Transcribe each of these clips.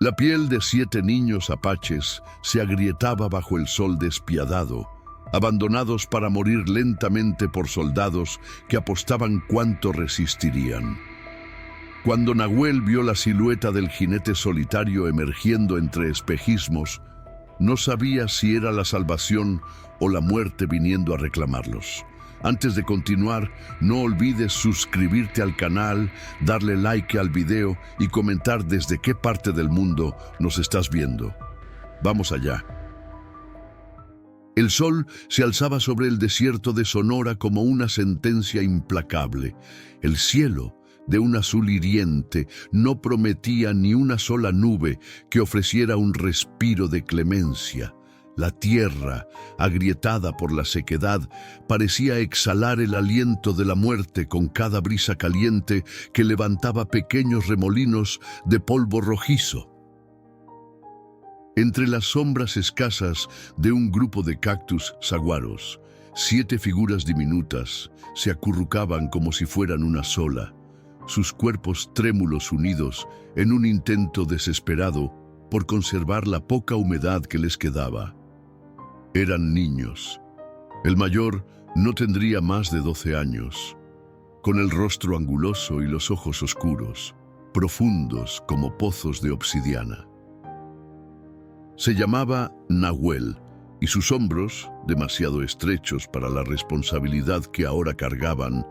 La piel de 7 niños apaches se agrietaba bajo el sol despiadado, abandonados para morir lentamente por soldados que apostaban cuánto resistirían. Cuando Nahuel vio la silueta del jinete solitario emergiendo entre espejismos, no sabía si era la salvación o la muerte viniendo a reclamarlos. Antes de continuar, no olvides suscribirte al canal, darle like al video y comentar desde qué parte del mundo nos estás viendo. Vamos allá. El sol se alzaba sobre el desierto de Sonora como una sentencia implacable. El cielo, de un azul hiriente, no prometía ni una sola nube que ofreciera un respiro de clemencia. La tierra, agrietada por la sequedad, parecía exhalar el aliento de la muerte con cada brisa caliente que levantaba pequeños remolinos de polvo rojizo. Entre las sombras escasas de un grupo de cactus saguaros, 7 figuras diminutas se acurrucaban como si fueran una sola, sus cuerpos trémulos unidos en un intento desesperado por conservar la poca humedad que les quedaba. Eran niños. El mayor no tendría más de 12 años, con el rostro anguloso y los ojos oscuros, profundos como pozos de obsidiana. Se llamaba Nahuel, y sus hombros, demasiado estrechos para la responsabilidad que ahora cargaban,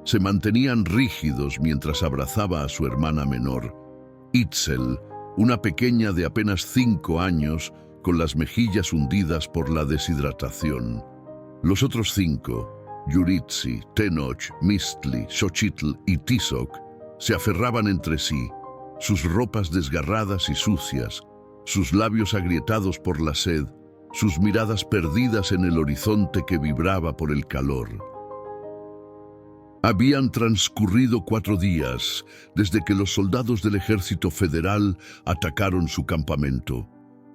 se mantenían rígidos mientras abrazaba a su hermana menor, Itzel, una pequeña de apenas 5 años, con las mejillas hundidas por la deshidratación. Los otros 5, Yuritsi, Tenoch, Mistli, Xochitl y Tizoc, se aferraban entre sí, sus ropas desgarradas y sucias, sus labios agrietados por la sed, sus miradas perdidas en el horizonte que vibraba por el calor. Habían transcurrido 4 días desde que los soldados del ejército federal atacaron su campamento.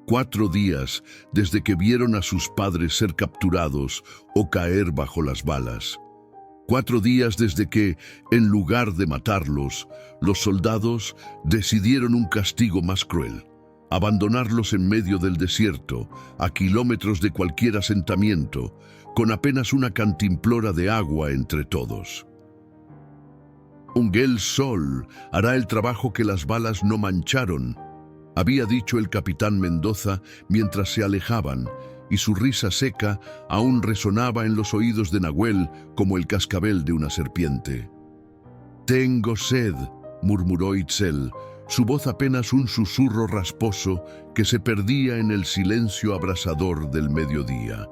4 días desde que vieron a sus padres ser capturados o caer bajo las balas. 4 días desde que, en lugar de matarlos, los soldados decidieron un castigo más cruel: abandonarlos en medio del desierto, a kilómetros de cualquier asentamiento, con apenas una cantimplora de agua entre todos. «Ungel Sol hará el trabajo que las balas no mancharon», había dicho el capitán Mendoza mientras se alejaban, y su risa seca aún resonaba en los oídos de Nahuel como el cascabel de una serpiente. «Tengo sed», murmuró Itzel, su voz apenas un susurro rasposo que se perdía en el silencio abrasador del mediodía.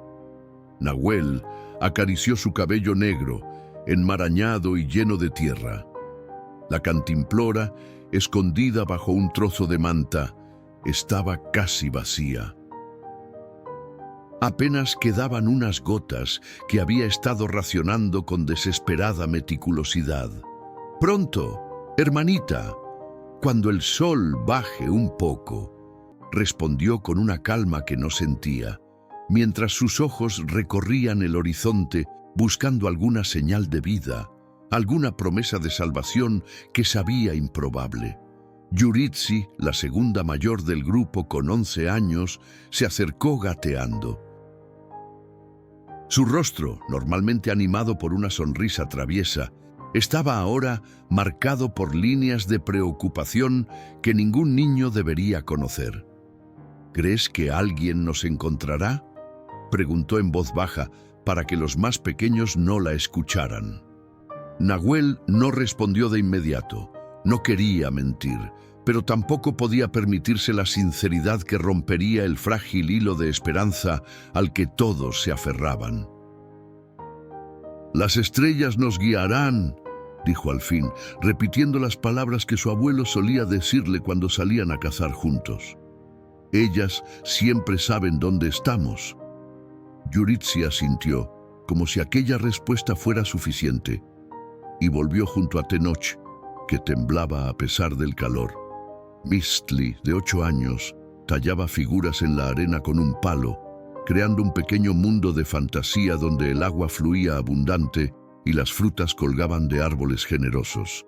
Nahuel acarició su cabello negro, enmarañado y lleno de tierra. La cantimplora, escondida bajo un trozo de manta, estaba casi vacía. Apenas quedaban unas gotas que había estado racionando con desesperada meticulosidad. «Pronto, hermanita, cuando el sol baje un poco», respondió con una calma que no sentía, mientras sus ojos recorrían el horizonte buscando alguna señal de vida, alguna promesa de salvación que sabía improbable. Yuritsi, la segunda mayor del grupo con 11 años, se acercó gateando. Su rostro, normalmente animado por una sonrisa traviesa, estaba ahora marcado por líneas de preocupación que ningún niño debería conocer. «¿Crees que alguien nos encontrará?», preguntó en voz baja para que los más pequeños no la escucharan. Nahuel no respondió de inmediato. No quería mentir, pero tampoco podía permitirse la sinceridad que rompería el frágil hilo de esperanza al que todos se aferraban. «Las estrellas nos guiarán», dijo al fin, repitiendo las palabras que su abuelo solía decirle cuando salían a cazar juntos. «Ellas siempre saben dónde estamos». Yuritsi asintió, como si aquella respuesta fuera suficiente, y volvió junto a Tenoch, que temblaba a pesar del calor. Mistli, de 8 años, tallaba figuras en la arena con un palo, creando un pequeño mundo de fantasía donde el agua fluía abundante y las frutas colgaban de árboles generosos.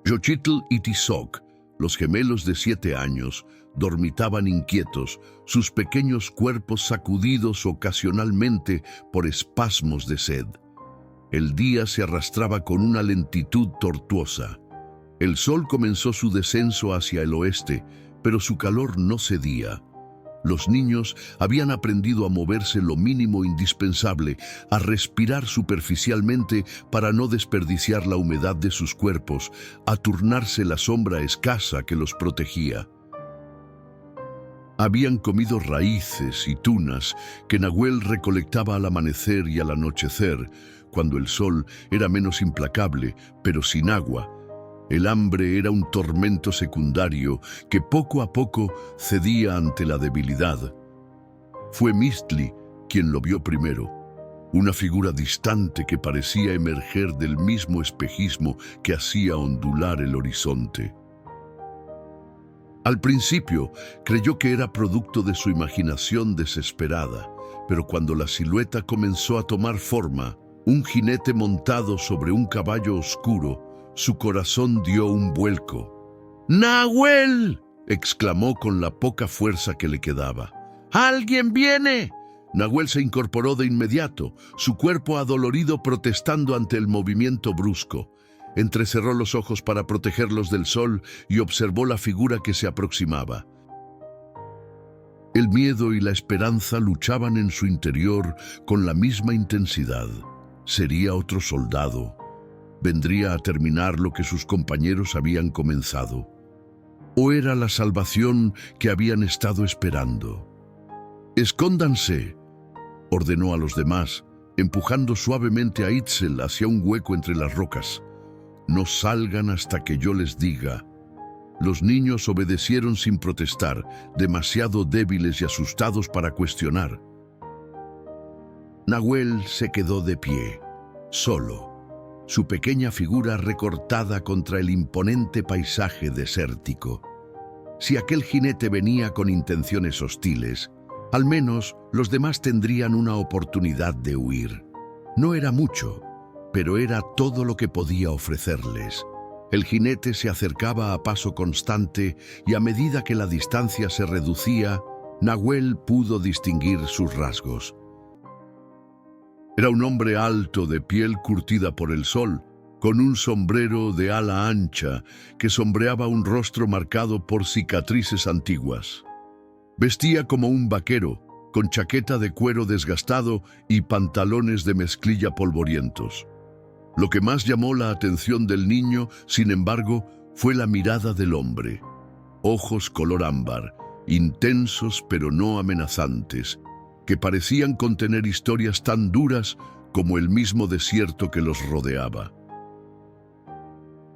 Xochitl y Tizoc, Los gemelos de 7 años dormitaban inquietos, sus pequeños cuerpos sacudidos ocasionalmente por espasmos de sed. El día se arrastraba con una lentitud tortuosa. El sol comenzó su descenso hacia el oeste, pero su calor no cedía. Los niños habían aprendido a moverse lo mínimo indispensable, a respirar superficialmente para no desperdiciar la humedad de sus cuerpos, a turnarse la sombra escasa que los protegía. Habían comido raíces y tunas que Nahuel recolectaba al amanecer y al anochecer, cuando el sol era menos implacable, pero sin agua. El hambre era un tormento secundario que poco a poco cedía ante la debilidad. Fue Mistli quien lo vio primero, una figura distante que parecía emerger del mismo espejismo que hacía ondular el horizonte. Al principio creyó que era producto de su imaginación desesperada, pero cuando la silueta comenzó a tomar forma, un jinete montado sobre un caballo oscuro, su corazón dio un vuelco. ¡Nahuel!, exclamó con la poca fuerza que le quedaba. ¡Alguien viene! Nahuel se incorporó de inmediato, su cuerpo adolorido protestando ante el movimiento brusco. Entrecerró los ojos para protegerlos del sol y observó la figura que se aproximaba. El miedo y la esperanza luchaban en su interior con la misma intensidad. Sería otro soldado. Vendría a terminar lo que sus compañeros habían comenzado. ¿O era la salvación que habían estado esperando? «Escóndanse», ordenó a los demás, empujando suavemente a Itzel hacia un hueco entre las rocas. «No salgan hasta que yo les diga». Los niños obedecieron sin protestar, demasiado débiles y asustados para cuestionar. Nahuel se quedó de pie, solo, su pequeña figura recortada contra el imponente paisaje desértico. Si aquel jinete venía con intenciones hostiles, al menos los demás tendrían una oportunidad de huir. No era mucho, pero era todo lo que podía ofrecerles. El jinete se acercaba a paso constante y a medida que la distancia se reducía, Nahuel pudo distinguir sus rasgos. Era un hombre alto de piel curtida por el sol, con un sombrero de ala ancha que sombreaba un rostro marcado por cicatrices antiguas. Vestía como un vaquero, con chaqueta de cuero desgastado y pantalones de mezclilla polvorientos. Lo que más llamó la atención del niño, sin embargo, fue la mirada del hombre. Ojos color ámbar, intensos pero no amenazantes, que parecían contener historias tan duras como el mismo desierto que los rodeaba.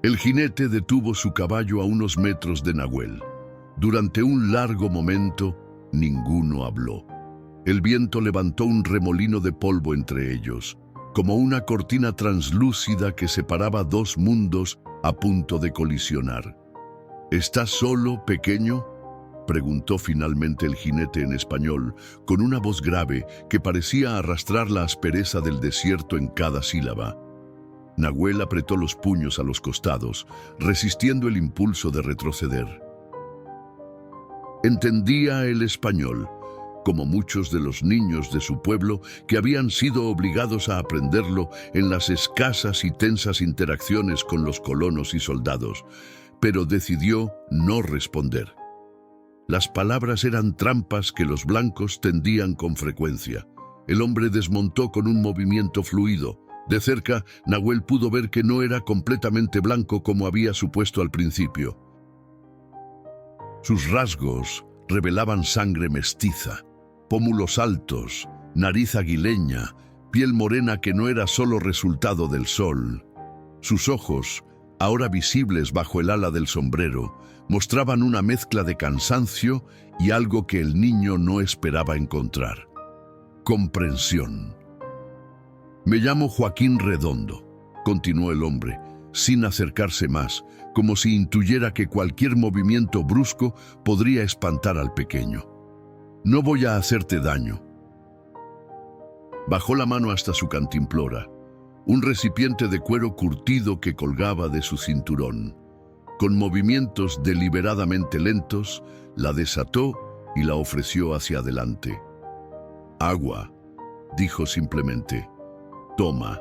El jinete detuvo su caballo a unos metros de Nahuel. Durante un largo momento, ninguno habló. El viento levantó un remolino de polvo entre ellos, como una cortina translúcida que separaba dos mundos a punto de colisionar. «¿Estás solo, pequeño?», preguntó finalmente el jinete en español, con una voz grave que parecía arrastrar la aspereza del desierto en cada sílaba. Nahuel apretó los puños a los costados, resistiendo el impulso de retroceder. Entendía el español, como muchos de los niños de su pueblo que habían sido obligados a aprenderlo en las escasas y tensas interacciones con los colonos y soldados, pero decidió no responder. Las palabras eran trampas que los blancos tendían con frecuencia. El hombre desmontó con un movimiento fluido. De cerca, Nahuel pudo ver que no era completamente blanco como había supuesto al principio. Sus rasgos revelaban sangre mestiza, pómulos altos, nariz aguileña, piel morena que no era solo resultado del sol. Sus ojos, ahora visibles bajo el ala del sombrero, mostraban una mezcla de cansancio y algo que el niño no esperaba encontrar: comprensión. «Me llamo Joaquín Redondo», continuó el hombre, sin acercarse más, como si intuyera que cualquier movimiento brusco podría espantar al pequeño. «No voy a hacerte daño». Bajó la mano hasta su cantimplora, un recipiente de cuero curtido que colgaba de su cinturón. Con movimientos deliberadamente lentos, la desató y la ofreció hacia adelante. «Agua», dijo simplemente. «Toma».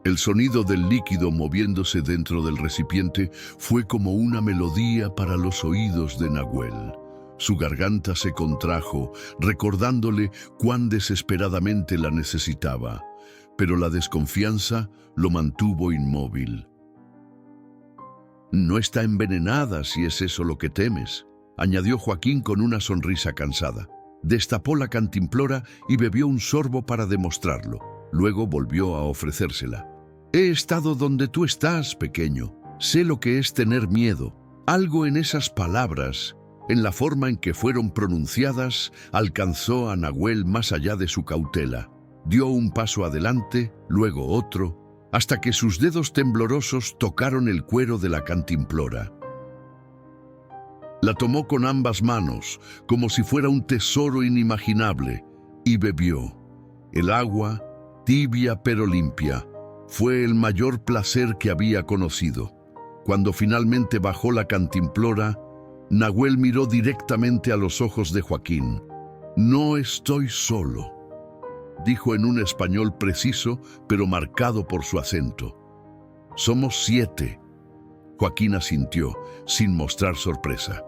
El sonido del líquido moviéndose dentro del recipiente fue como una melodía para los oídos de Nahuel. Su garganta se contrajo, recordándole cuán desesperadamente la necesitaba, pero la desconfianza lo mantuvo inmóvil. «No está envenenada, si es eso lo que temes», añadió Joaquín con una sonrisa cansada. Destapó la cantimplora y bebió un sorbo para demostrarlo. Luego volvió a ofrecérsela. «He estado donde tú estás, pequeño. Sé lo que es tener miedo». Algo en esas palabras, en la forma en que fueron pronunciadas, alcanzó a Nahuel más allá de su cautela. Dio un paso adelante, luego otro, hasta que sus dedos temblorosos tocaron el cuero de la cantimplora. La tomó con ambas manos, como si fuera un tesoro inimaginable, y bebió. El agua, tibia pero limpia, fue el mayor placer que había conocido. Cuando finalmente bajó la cantimplora, Nahuel miró directamente a los ojos de Joaquín. «No estoy solo», dijo en un español preciso, pero marcado por su acento. «Somos 7». Joaquín asintió, sin mostrar sorpresa.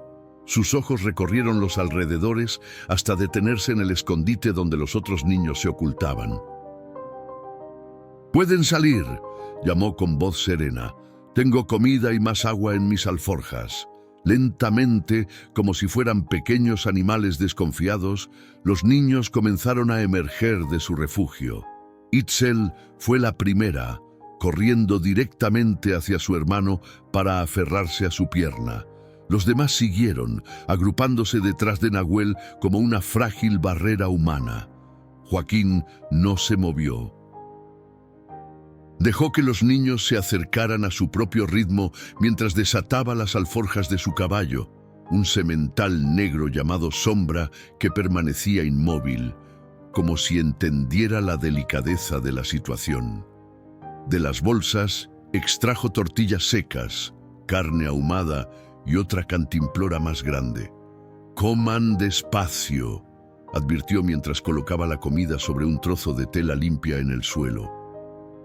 Sus ojos recorrieron los alrededores hasta detenerse en el escondite donde los otros niños se ocultaban. «Pueden salir», llamó con voz serena. «Tengo comida y más agua en mis alforjas». Lentamente, como si fueran pequeños animales desconfiados, los niños comenzaron a emerger de su refugio. Itzel fue la primera, corriendo directamente hacia su hermano para aferrarse a su pierna. Los demás siguieron, agrupándose detrás de Nahuel como una frágil barrera humana. Joaquín no se movió. Dejó que los niños se acercaran a su propio ritmo mientras desataba las alforjas de su caballo, un semental negro llamado Sombra que permanecía inmóvil, como si entendiera la delicadeza de la situación. De las bolsas extrajo tortillas secas, carne ahumada y otra cantimplora más grande. «Coman despacio», advirtió mientras colocaba la comida sobre un trozo de tela limpia en el suelo.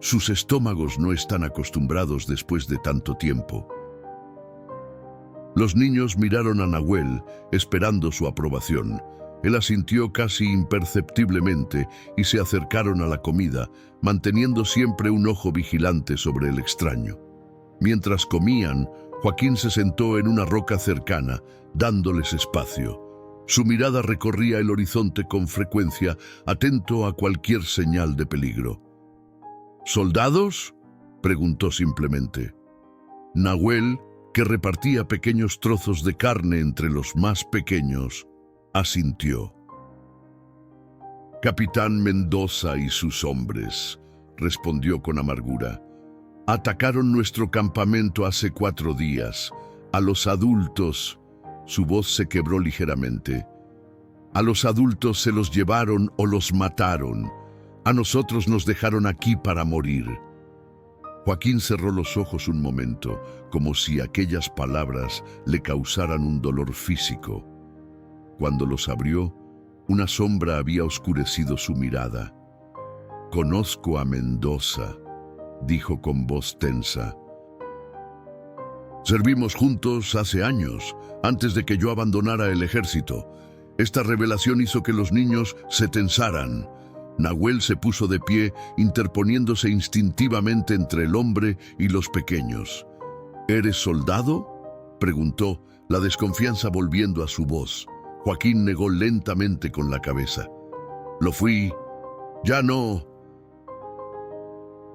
Sus estómagos no están acostumbrados después de tanto tiempo. Los niños miraron a Nahuel, esperando su aprobación. Él asintió casi imperceptiblemente y se acercaron a la comida, manteniendo siempre un ojo vigilante sobre el extraño. Mientras comían, Joaquín se sentó en una roca cercana, dándoles espacio. Su mirada recorría el horizonte con frecuencia, atento a cualquier señal de peligro. «¿Soldados?», preguntó simplemente. Nahuel, que repartía pequeños trozos de carne entre los más pequeños, asintió. «Capitán Mendoza y sus hombres», respondió con amargura. «Atacaron nuestro campamento hace 4 días. A los adultos», su voz se quebró ligeramente, «a los adultos se los llevaron o los mataron. A nosotros nos dejaron aquí para morir». Joaquín cerró los ojos un momento, como si aquellas palabras le causaran un dolor físico. Cuando los abrió, una sombra había oscurecido su mirada. «Conozco a Mendoza», dijo con voz tensa. «Servimos juntos hace años, antes de que yo abandonara el ejército. Esta revelación hizo que los niños se tensaran». Nahuel se puso de pie, interponiéndose instintivamente entre el hombre y los pequeños. «¿Eres soldado?», preguntó, la desconfianza volviendo a su voz. Joaquín negó lentamente con la cabeza. «Lo fui. Ya no».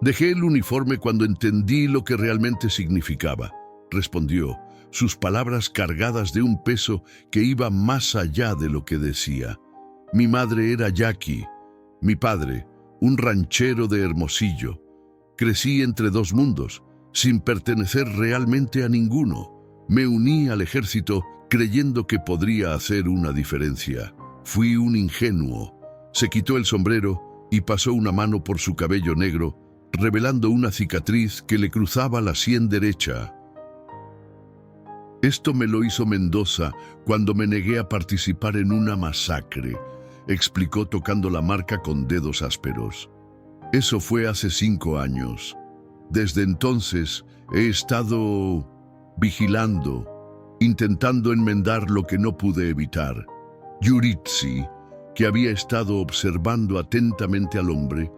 «Dejé el uniforme cuando entendí lo que realmente significaba», respondió, sus palabras cargadas de un peso que iba más allá de lo que decía. «Mi madre era yaqui. Mi padre, un ranchero de Hermosillo. Crecí entre 2 mundos, sin pertenecer realmente a ninguno. Me uní al ejército creyendo que podría hacer una diferencia. Fui un ingenuo». Se quitó el sombrero y pasó una mano por su cabello negro, revelando una cicatriz que le cruzaba la sien derecha. Esto me lo hizo Mendoza cuando me negué a participar en una masacre, explicó tocando la marca con dedos ásperos. Eso fue hace 5 años. Desde entonces he estado vigilando, intentando enmendar lo que no pude evitar. Yuritsi, que había estado observando atentamente al hombre,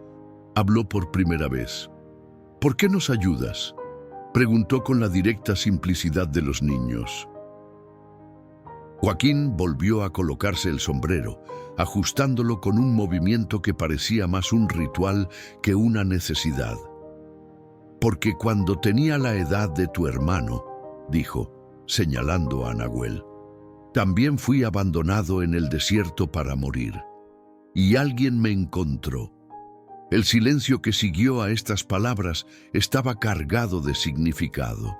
habló por primera vez. ¿Por qué nos ayudas?, preguntó con la directa simplicidad de los niños. Joaquín volvió a colocarse el sombrero, ajustándolo con un movimiento que parecía más un ritual que una necesidad. Porque cuando tenía la edad de tu hermano, dijo, señalando a Nahuel, también fui abandonado en el desierto para morir. Y alguien me encontró. El silencio que siguió a estas palabras estaba cargado de significado.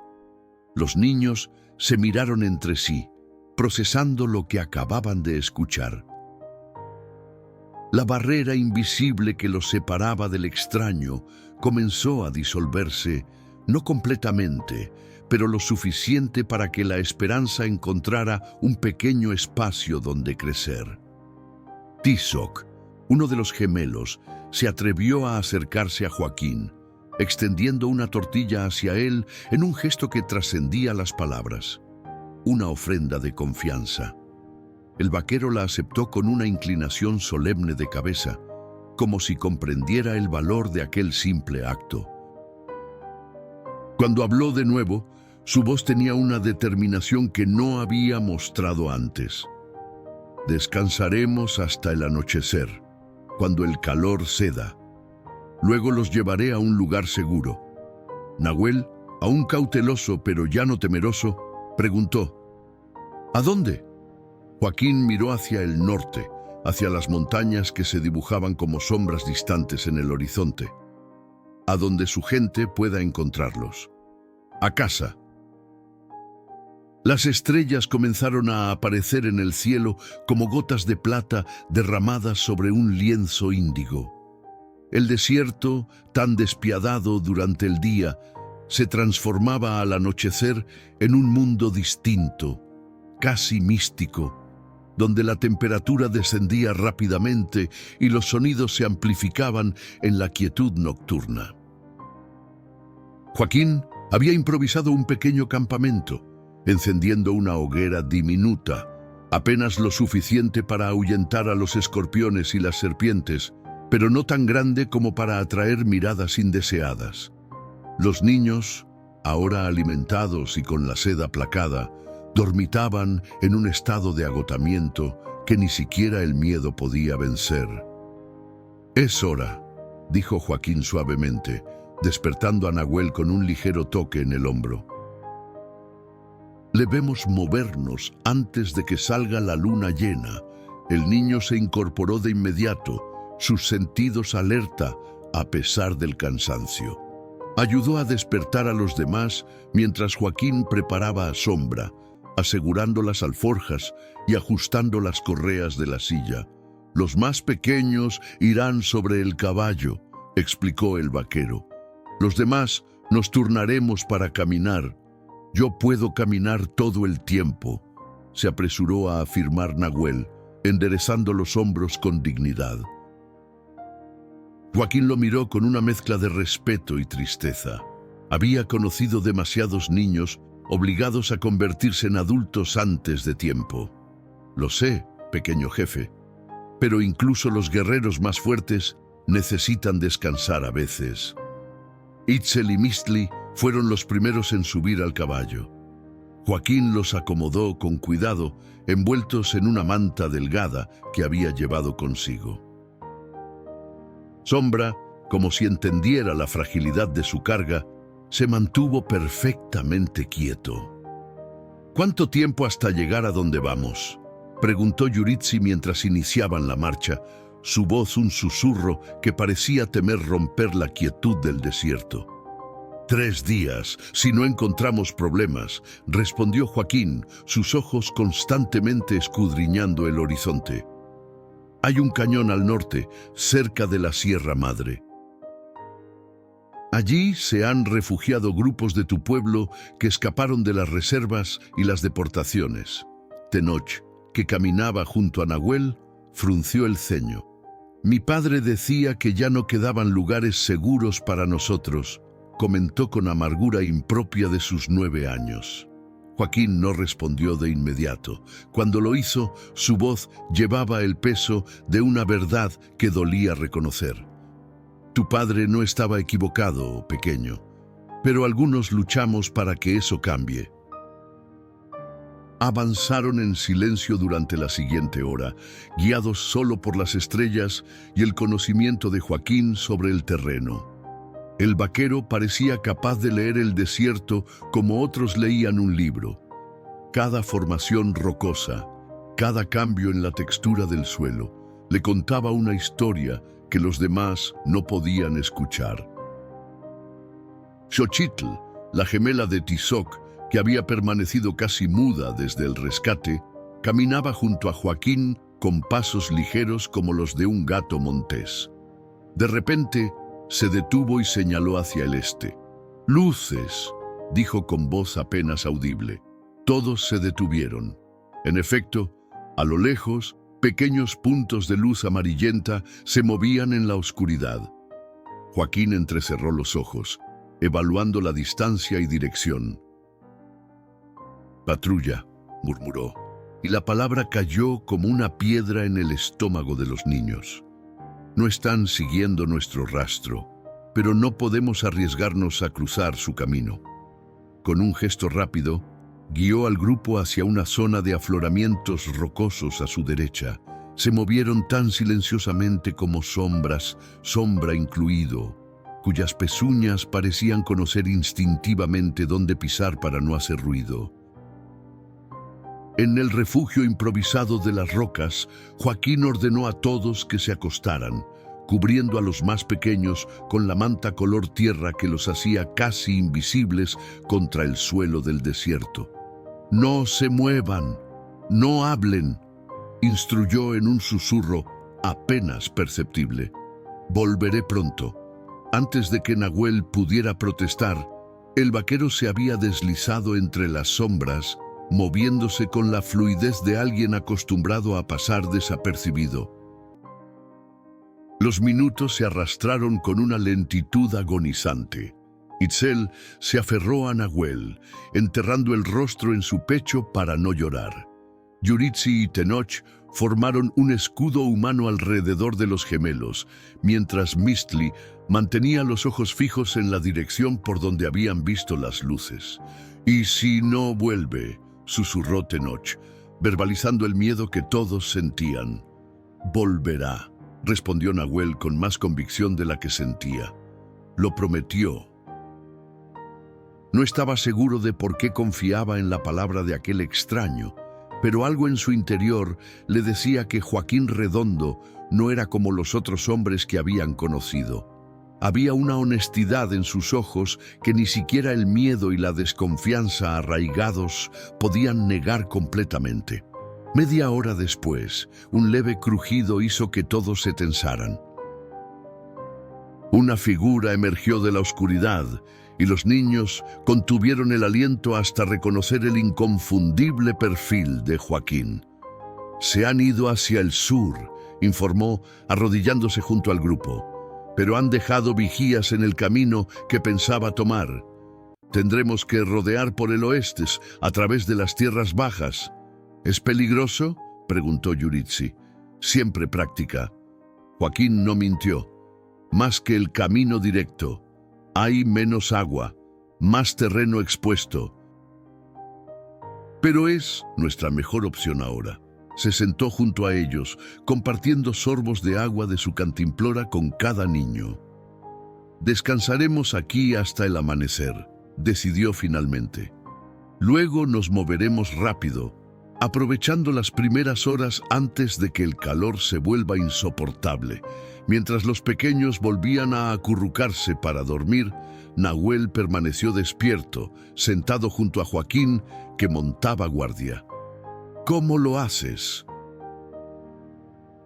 Los niños se miraron entre sí, procesando lo que acababan de escuchar. La barrera invisible que los separaba del extraño comenzó a disolverse, no completamente, pero lo suficiente para que la esperanza encontrara un pequeño espacio donde crecer. Tizoc, uno de los gemelos, se atrevió a acercarse a Joaquín, extendiendo una tortilla hacia él en un gesto que trascendía las palabras. Una ofrenda de confianza. El vaquero la aceptó con una inclinación solemne de cabeza, como si comprendiera el valor de aquel simple acto. Cuando habló de nuevo, su voz tenía una determinación que no había mostrado antes. Descansaremos hasta el anochecer, cuando el calor ceda. Luego los llevaré a un lugar seguro. Nahuel, aún cauteloso pero ya no temeroso, preguntó, ¿a dónde? Joaquín miró hacia el norte, hacia las montañas que se dibujaban como sombras distantes en el horizonte, a donde su gente pueda encontrarlos. A casa. Las estrellas comenzaron a aparecer en el cielo como gotas de plata derramadas sobre un lienzo índigo. El desierto, tan despiadado durante el día, se transformaba al anochecer en un mundo distinto, casi místico, donde la temperatura descendía rápidamente y los sonidos se amplificaban en la quietud nocturna. Joaquín había improvisado un pequeño campamento, encendiendo una hoguera diminuta, apenas lo suficiente para ahuyentar a los escorpiones y las serpientes, pero no tan grande como para atraer miradas indeseadas. Los niños, ahora alimentados y con la sed aplacada, dormitaban en un estado de agotamiento que ni siquiera el miedo podía vencer. «Es hora», dijo Joaquín suavemente, despertando a Nahuel con un ligero toque en el hombro. «Debemos movernos antes de que salga la luna llena». El niño se incorporó de inmediato, sus sentidos alerta a pesar del cansancio. Ayudó a despertar a los demás mientras Joaquín preparaba a sombra, asegurando las alforjas y ajustando las correas de la silla. «Los más pequeños irán sobre el caballo», explicó el vaquero. «Los demás nos turnaremos para caminar. Yo puedo caminar todo el tiempo», se apresuró a afirmar Nahuel, enderezando los hombros con dignidad. Joaquín lo miró con una mezcla de respeto y tristeza. Había conocido demasiados niños obligados a convertirse en adultos antes de tiempo. «Lo sé, pequeño jefe, pero incluso los guerreros más fuertes necesitan descansar a veces». Itzel y Mistli fueron los primeros en subir al caballo. Joaquín los acomodó con cuidado, envueltos en una manta delgada que había llevado consigo. Sombra, como si entendiera la fragilidad de su carga, se mantuvo perfectamente quieto. «¿Cuánto tiempo hasta llegar a donde vamos?», preguntó Yuritsi mientras iniciaban la marcha, su voz un susurro que parecía temer romper la quietud del desierto. «3 días, si no encontramos problemas», respondió Joaquín, sus ojos constantemente escudriñando el horizonte. «Hay un cañón al norte, cerca de la Sierra Madre». Allí se han refugiado grupos de tu pueblo que escaparon de las reservas y las deportaciones. Tenoch, que caminaba junto a Nahuel, frunció el ceño. Mi padre decía que ya no quedaban lugares seguros para nosotros, comentó con amargura impropia de sus 9 años. Joaquín no respondió de inmediato. Cuando lo hizo, su voz llevaba el peso de una verdad que dolía reconocer. Tu padre no estaba equivocado, pequeño, pero algunos luchamos para que eso cambie. Avanzaron en silencio durante la siguiente hora, guiados solo por las estrellas y el conocimiento de Joaquín sobre el terreno. El vaquero parecía capaz de leer el desierto como otros leían un libro. Cada formación rocosa, cada cambio en la textura del suelo, le contaba una historia que los demás no podían escuchar. Xochitl, la gemela de Tizoc, que había permanecido casi muda desde el rescate, caminaba junto a Joaquín con pasos ligeros como los de un gato montés. De repente, se detuvo y señaló hacia el este. «Luces», dijo con voz apenas audible. Todos se detuvieron. En efecto, a lo lejos, pequeños puntos de luz amarillenta se movían en la oscuridad. Joaquín entrecerró los ojos, evaluando la distancia y dirección. «Patrulla», murmuró, y la palabra cayó como una piedra en el estómago de los niños. No están siguiendo nuestro rastro, pero no podemos arriesgarnos a cruzar su camino. Con un gesto rápido, guió al grupo hacia una zona de afloramientos rocosos a su derecha. Se movieron tan silenciosamente como sombras, sombra incluido, cuyas pezuñas parecían conocer instintivamente dónde pisar para no hacer ruido. En el refugio improvisado de las rocas, Joaquín ordenó a todos que se acostaran, cubriendo a los más pequeños con la manta color tierra que los hacía casi invisibles contra el suelo del desierto. «No se muevan, no hablen», instruyó en un susurro apenas perceptible. «Volveré pronto». Antes de que Nahuel pudiera protestar, el vaquero se había deslizado entre las sombras, moviéndose con la fluidez de alguien acostumbrado a pasar desapercibido. Los minutos se arrastraron con una lentitud agonizante. Itzel se aferró a Nahuel, enterrando el rostro en su pecho para no llorar. Yuritsi y Tenoch formaron un escudo humano alrededor de los gemelos, mientras Mistli mantenía los ojos fijos en la dirección por donde habían visto las luces. «¿Y si no vuelve?», susurró Tenoch, verbalizando el miedo que todos sentían. «Volverá», respondió Nahuel con más convicción de la que sentía. «Lo prometió». No estaba seguro de por qué confiaba en la palabra de aquel extraño, pero algo en su interior le decía que Joaquín Redondo no era como los otros hombres que habían conocido. Había una honestidad en sus ojos que ni siquiera el miedo y la desconfianza arraigados podían negar completamente. Media hora después, un leve crujido hizo que todos se tensaran. Una figura emergió de la oscuridad y los niños contuvieron el aliento hasta reconocer el inconfundible perfil de Joaquín. «Se han ido hacia el sur», informó, arrodillándose junto al grupo. «Pero han dejado vigías en el camino que pensaba tomar. Tendremos que rodear por el oeste, a través de las tierras bajas». «¿Es peligroso?», preguntó Yuritsi. «Siempre práctica». Joaquín no mintió. «Más que el camino directo. Hay menos agua, más terreno expuesto. Pero es nuestra mejor opción ahora». Se sentó junto a ellos, compartiendo sorbos de agua de su cantimplora con cada niño. «Descansaremos aquí hasta el amanecer», decidió finalmente. «Luego nos moveremos rápido, aprovechando las primeras horas antes de que el calor se vuelva insoportable». Mientras los pequeños volvían a acurrucarse para dormir, Nahuel permaneció despierto, sentado junto a Joaquín, que montaba guardia. «¿Cómo lo haces?»,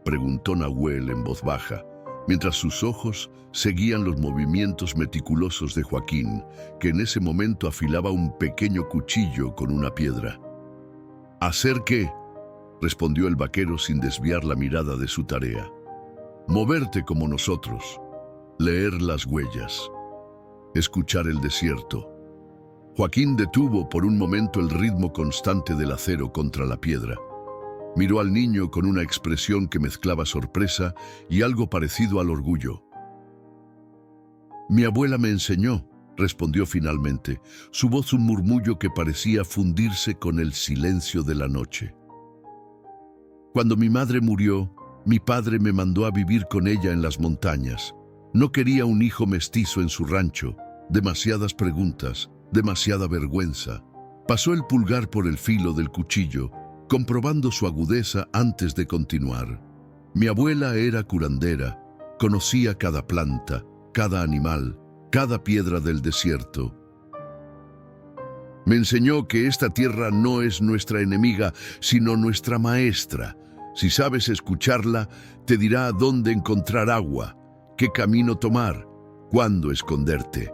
preguntó Nahuel en voz baja. mientras sus ojos seguían los movimientos meticulosos de Joaquín, que en ese momento afilaba un pequeño cuchillo con una piedra. «¿Hacer qué?», respondió el vaquero sin desviar la mirada de su tarea. «Moverte como nosotros, leer las huellas, escuchar el desierto». Joaquín detuvo por un momento el ritmo constante del acero contra la piedra. Miró al niño con una expresión que mezclaba sorpresa y algo parecido al orgullo. «Mi abuela me enseñó», respondió finalmente, su voz un murmullo que parecía fundirse con el silencio de la noche. «Cuando mi madre murió, mi padre me mandó a vivir con ella en las montañas. No quería un hijo mestizo en su rancho. Demasiadas preguntas, demasiada vergüenza». Pasó el pulgar por el filo del cuchillo, comprobando su agudeza antes de continuar. «Mi abuela era curandera, conocía cada planta, cada animal, cada piedra del desierto. Me enseñó que esta tierra no es nuestra enemiga, sino nuestra maestra. Si sabes escucharla, te dirá dónde encontrar agua, qué camino tomar, cuándo esconderte».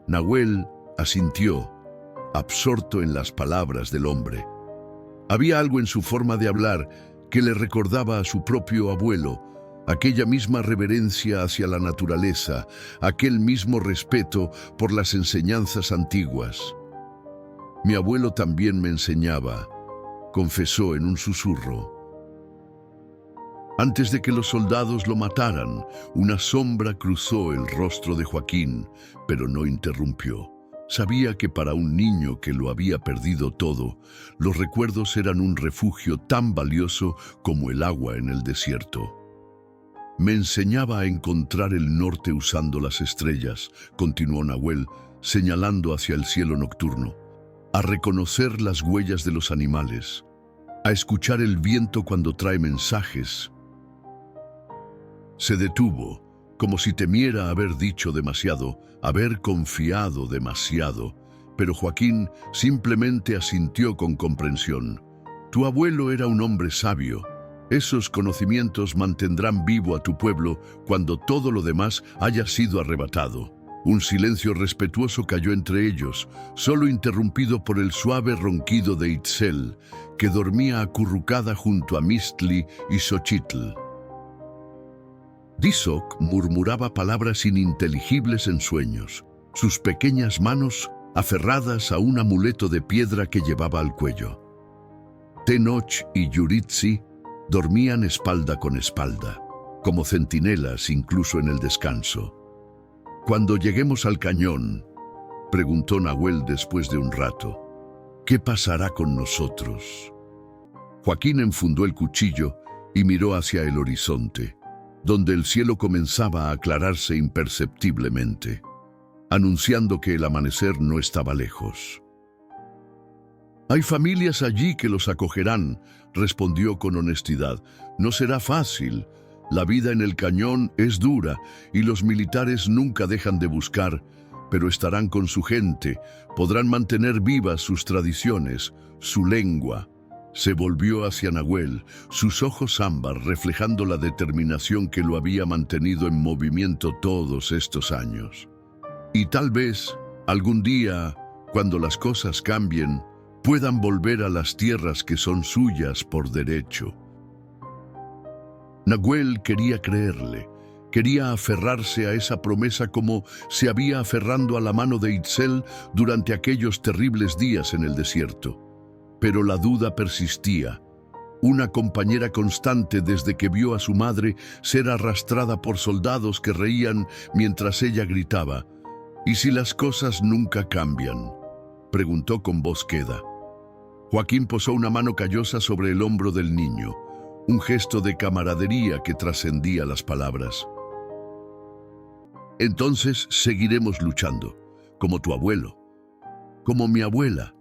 Nahuel asintió, absorto en las palabras del hombre. Había algo en su forma de hablar que le recordaba a su propio abuelo, aquella misma reverencia hacia la naturaleza, aquel mismo respeto por las enseñanzas antiguas. «Mi abuelo también me enseñaba», confesó en un susurro. Antes de que los soldados lo mataran, una sombra cruzó el rostro de Joaquín, pero no interrumpió. Sabía que para un niño que lo había perdido todo, los recuerdos eran un refugio tan valioso como el agua en el desierto. «Me enseñaba a encontrar el norte usando las estrellas», continuó Nahuel, señalando hacia el cielo nocturno, «a reconocer las huellas de los animales, a escuchar el viento cuando trae mensajes». Se detuvo, como si temiera haber dicho demasiado, haber confiado demasiado, pero Joaquín simplemente asintió con comprensión. «Tu abuelo era un hombre sabio. Esos conocimientos mantendrán vivo a tu pueblo cuando todo lo demás haya sido arrebatado». Un silencio respetuoso cayó entre ellos, solo interrumpido por el suave ronquido de Itzel, que dormía acurrucada junto a Mistli y Xochitl. Tizoc murmuraba palabras ininteligibles en sueños, sus pequeñas manos aferradas a un amuleto de piedra que llevaba al cuello. Tenoch y Yuritsi dormían espalda con espalda, como centinelas incluso en el descanso. «Cuando lleguemos al cañón», preguntó Nahuel después de un rato, «¿qué pasará con nosotros?». Joaquín enfundó el cuchillo y miró hacia el horizonte, donde el cielo comenzaba a aclararse imperceptiblemente, anunciando que el amanecer no estaba lejos. «Hay familias allí que los acogerán», respondió con honestidad. «No será fácil. La vida en el cañón es dura y los militares nunca dejan de buscar, pero estarán con su gente, podrán mantener vivas sus tradiciones, su lengua». Se volvió hacia Nahuel, sus ojos ámbar reflejando la determinación que lo había mantenido en movimiento todos estos años. «Y tal vez, algún día, cuando las cosas cambien, puedan volver a las tierras que son suyas por derecho». Nahuel quería creerle, quería aferrarse a esa promesa como se había aferrando a la mano de Itzel durante aquellos terribles días en el desierto. Pero la duda persistía, una compañera constante desde que vio a su madre ser arrastrada por soldados que reían mientras ella gritaba. «¿Y si las cosas nunca cambian?», preguntó con voz queda. Joaquín posó una mano callosa sobre el hombro del niño, un gesto de camaradería que trascendía las palabras. «Entonces seguiremos luchando, como tu abuelo, como mi abuela,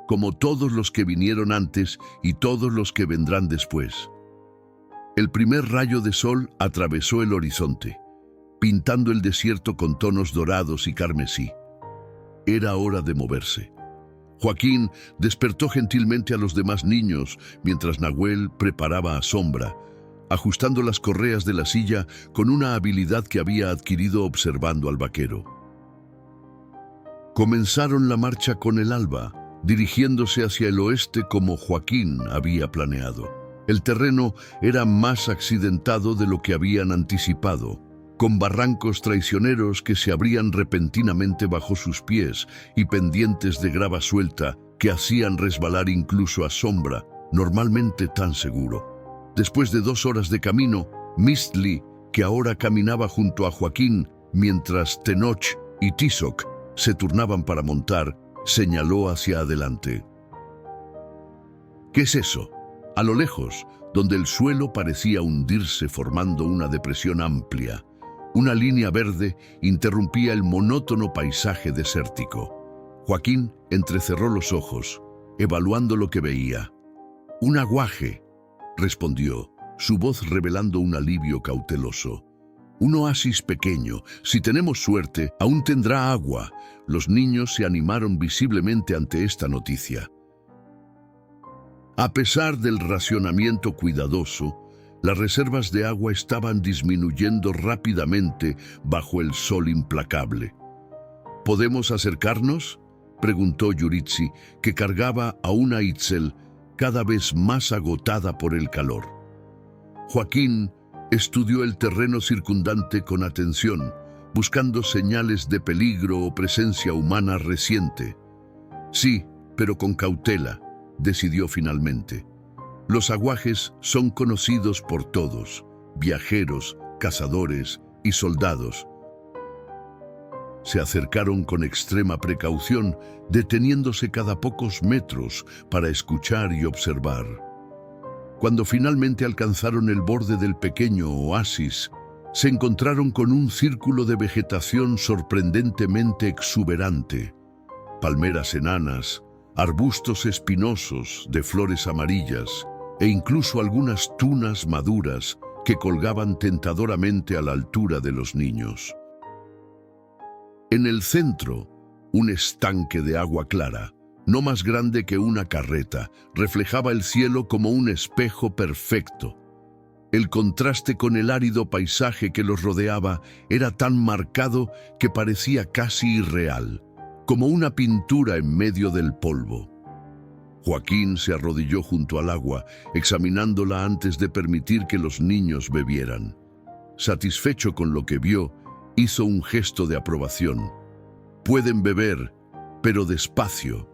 como todos los que vinieron antes y todos los que vendrán después». El primer rayo de sol atravesó el horizonte, pintando el desierto con tonos dorados y carmesí. Era hora de moverse. Joaquín despertó gentilmente a los demás niños mientras Nahuel preparaba a Sombra, ajustando las correas de la silla con una habilidad que había adquirido observando al vaquero. Comenzaron la marcha con el alba, dirigiéndose hacia el oeste como Joaquín había planeado. El terreno era más accidentado de lo que habían anticipado, con barrancos traicioneros que se abrían repentinamente bajo sus pies y pendientes de grava suelta que hacían resbalar incluso a Sombra, normalmente tan seguro. Después de 2 horas de camino, Mistli, que ahora caminaba junto a Joaquín, mientras Tenoch y Tizoc se turnaban para montar, señaló hacia adelante. ¿Qué es eso? A lo lejos, donde el suelo parecía hundirse formando una depresión amplia, una línea verde interrumpía el monótono paisaje desértico. Joaquín entrecerró los ojos, evaluando lo que veía. «Un aguaje», respondió, su voz revelando un alivio cauteloso. «Un oasis pequeño. Si tenemos suerte, aún tendrá agua». Los niños se animaron visiblemente ante esta noticia. A pesar del racionamiento cuidadoso, las reservas de agua estaban disminuyendo rápidamente bajo el sol implacable. ¿Podemos acercarnos?, preguntó Yuritsi, que cargaba a una Itzel cada vez más agotada por el calor. Joaquín estudió el terreno circundante con atención, buscando señales de peligro o presencia humana reciente. Sí, pero con cautela, decidió finalmente. Los aguajes son conocidos por todos, viajeros, cazadores y soldados. Se acercaron con extrema precaución, deteniéndose cada pocos metros para escuchar y observar. Cuando finalmente alcanzaron el borde del pequeño oasis, se encontraron con un círculo de vegetación sorprendentemente exuberante. Palmeras enanas, arbustos espinosos de flores amarillas e incluso algunas tunas maduras que colgaban tentadoramente a la altura de los niños. En el centro, un estanque de agua clara, no más grande que una carreta, reflejaba el cielo como un espejo perfecto. El contraste con el árido paisaje que los rodeaba era tan marcado que parecía casi irreal, como una pintura en medio del polvo. Joaquín se arrodilló junto al agua, examinándola antes de permitir que los niños bebieran. Satisfecho con lo que vio, hizo un gesto de aprobación. «Pueden beber, pero despacio»,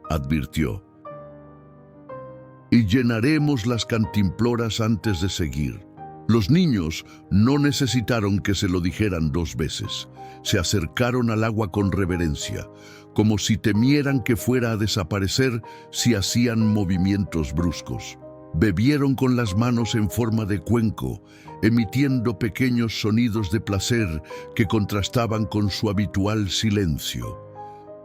advirtió. «Y llenaremos las cantimploras antes de seguir». Los niños no necesitaron que se lo dijeran 2 veces. Se acercaron al agua con reverencia, como si temieran que fuera a desaparecer si hacían movimientos bruscos. Bebieron con las manos en forma de cuenco, emitiendo pequeños sonidos de placer que contrastaban con su habitual silencio.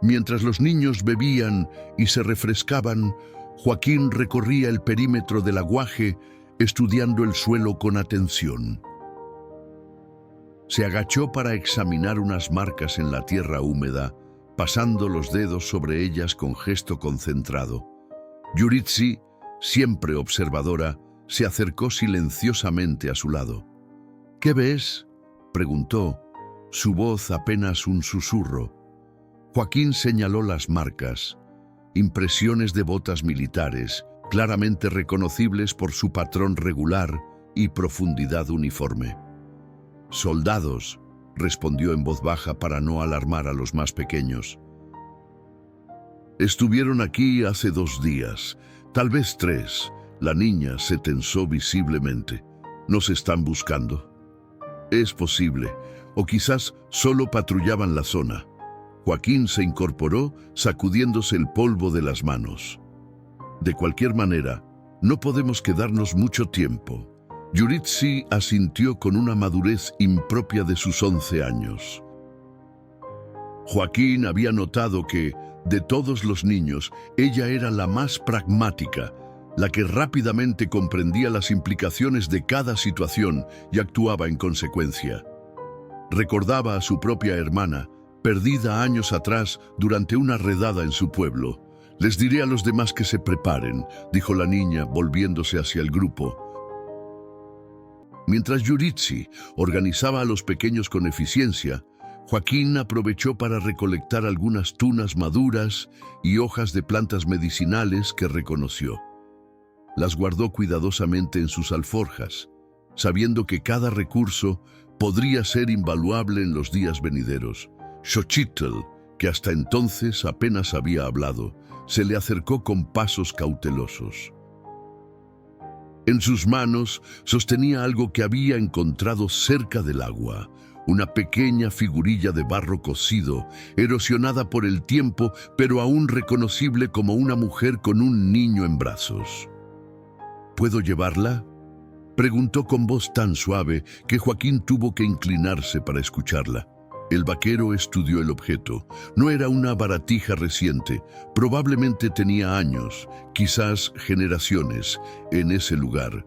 Mientras los niños bebían y se refrescaban, Joaquín recorría el perímetro del aguaje, estudiando el suelo con atención. Se agachó para examinar unas marcas en la tierra húmeda, pasando los dedos sobre ellas con gesto concentrado. Yuritsi, siempre observadora, se acercó silenciosamente a su lado. «¿Qué ves?», preguntó, su voz apenas un susurro. Joaquín señaló las marcas, impresiones de botas militares, claramente reconocibles por su patrón regular y profundidad uniforme. «Soldados», respondió en voz baja para no alarmar a los más pequeños. «Estuvieron aquí hace 2 días, tal vez 3. La niña se tensó visiblemente. ¿Nos están buscando?» «Es posible, o quizás solo patrullaban la zona». Joaquín se incorporó, sacudiéndose el polvo de las manos. «De cualquier manera, no podemos quedarnos mucho tiempo». Yuritsi asintió con una madurez impropia de sus 11 años. Joaquín había notado que, de todos los niños, ella era la más pragmática, la que rápidamente comprendía las implicaciones de cada situación y actuaba en consecuencia. Recordaba a su propia hermana, perdida años atrás durante una redada en su pueblo. «Les diré a los demás que se preparen», dijo la niña, volviéndose hacia el grupo. Mientras Yuritsi organizaba a los pequeños con eficiencia, Joaquín aprovechó para recolectar algunas tunas maduras y hojas de plantas medicinales que reconoció. Las guardó cuidadosamente en sus alforjas, sabiendo que cada recurso podría ser invaluable en los días venideros. Xochitl, que hasta entonces apenas había hablado, se le acercó con pasos cautelosos. En sus manos sostenía algo que había encontrado cerca del agua, una pequeña figurilla de barro cocido, erosionada por el tiempo, pero aún reconocible como una mujer con un niño en brazos. ¿Puedo llevarla?, preguntó con voz tan suave que Joaquín tuvo que inclinarse para escucharla. El vaquero estudió el objeto. No era una baratija reciente, probablemente tenía años, quizás generaciones, en ese lugar.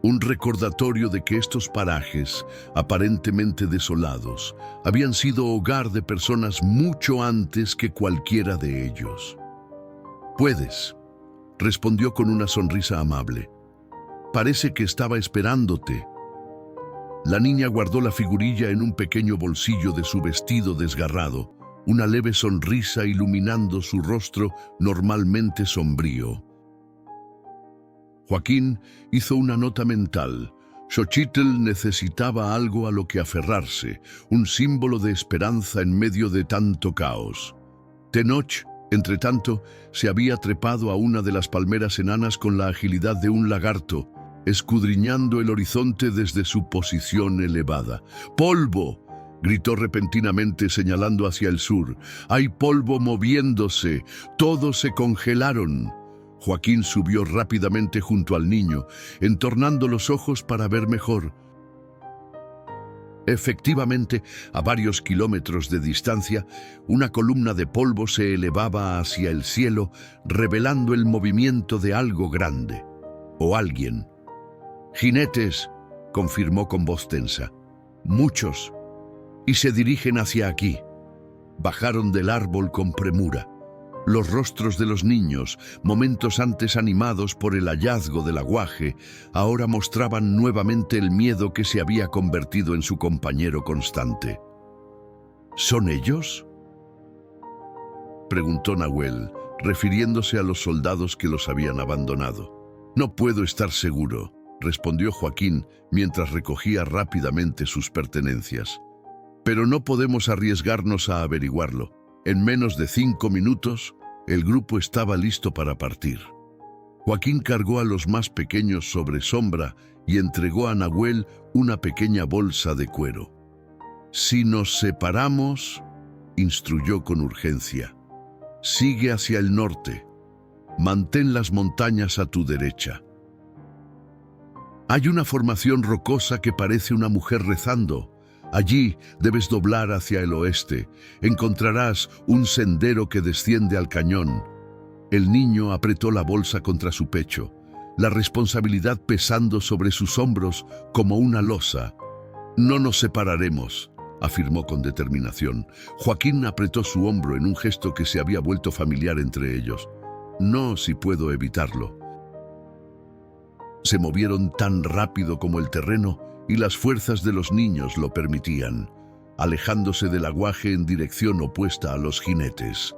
Un recordatorio de que estos parajes, aparentemente desolados, habían sido hogar de personas mucho antes que cualquiera de ellos. «Puedes», respondió con una sonrisa amable. «Parece que estaba esperándote». La niña guardó la figurilla en un pequeño bolsillo de su vestido desgarrado, una leve sonrisa iluminando su rostro normalmente sombrío. Joaquín hizo una nota mental. Xochitl necesitaba algo a lo que aferrarse, un símbolo de esperanza en medio de tanto caos. Tenoch, entre tanto, se había trepado a una de las palmeras enanas con la agilidad de un lagarto, escudriñando el horizonte desde su posición elevada. «¡Polvo!», gritó repentinamente señalando hacia el sur. «¡Hay polvo moviéndose! ¡Todos se congelaron!». Joaquín subió rápidamente junto al niño, entornando los ojos para ver mejor. Efectivamente, a varios kilómetros de distancia, una columna de polvo se elevaba hacia el cielo, revelando el movimiento de algo grande, o alguien. «Jinetes», confirmó con voz tensa. «Muchos. Y se dirigen hacia aquí». Bajaron del árbol con premura. Los rostros de los niños, momentos antes animados por el hallazgo del aguaje, ahora mostraban nuevamente el miedo que se había convertido en su compañero constante. «¿Son ellos?», preguntó Nahuel, refiriéndose a los soldados que los habían abandonado. «No puedo estar seguro», respondió Joaquín mientras recogía rápidamente sus pertenencias. «Pero no podemos arriesgarnos a averiguarlo. En menos de 5 minutos, el grupo estaba listo para partir». Joaquín cargó a los más pequeños sobre sombra y entregó a Nahuel una pequeña bolsa de cuero. «Si nos separamos», instruyó con urgencia, «sigue hacia el norte. Mantén las montañas a tu derecha. Hay una formación rocosa que parece una mujer rezando. Allí debes doblar hacia el oeste. Encontrarás un sendero que desciende al cañón». El niño apretó la bolsa contra su pecho, la responsabilidad pesando sobre sus hombros como una losa. «No nos separaremos», afirmó con determinación. Joaquín apretó su hombro en un gesto que se había vuelto familiar entre ellos. «No, si puedo evitarlo». Se movieron tan rápido como el terreno y las fuerzas de los niños lo permitían, alejándose del aguaje en dirección opuesta a los jinetes.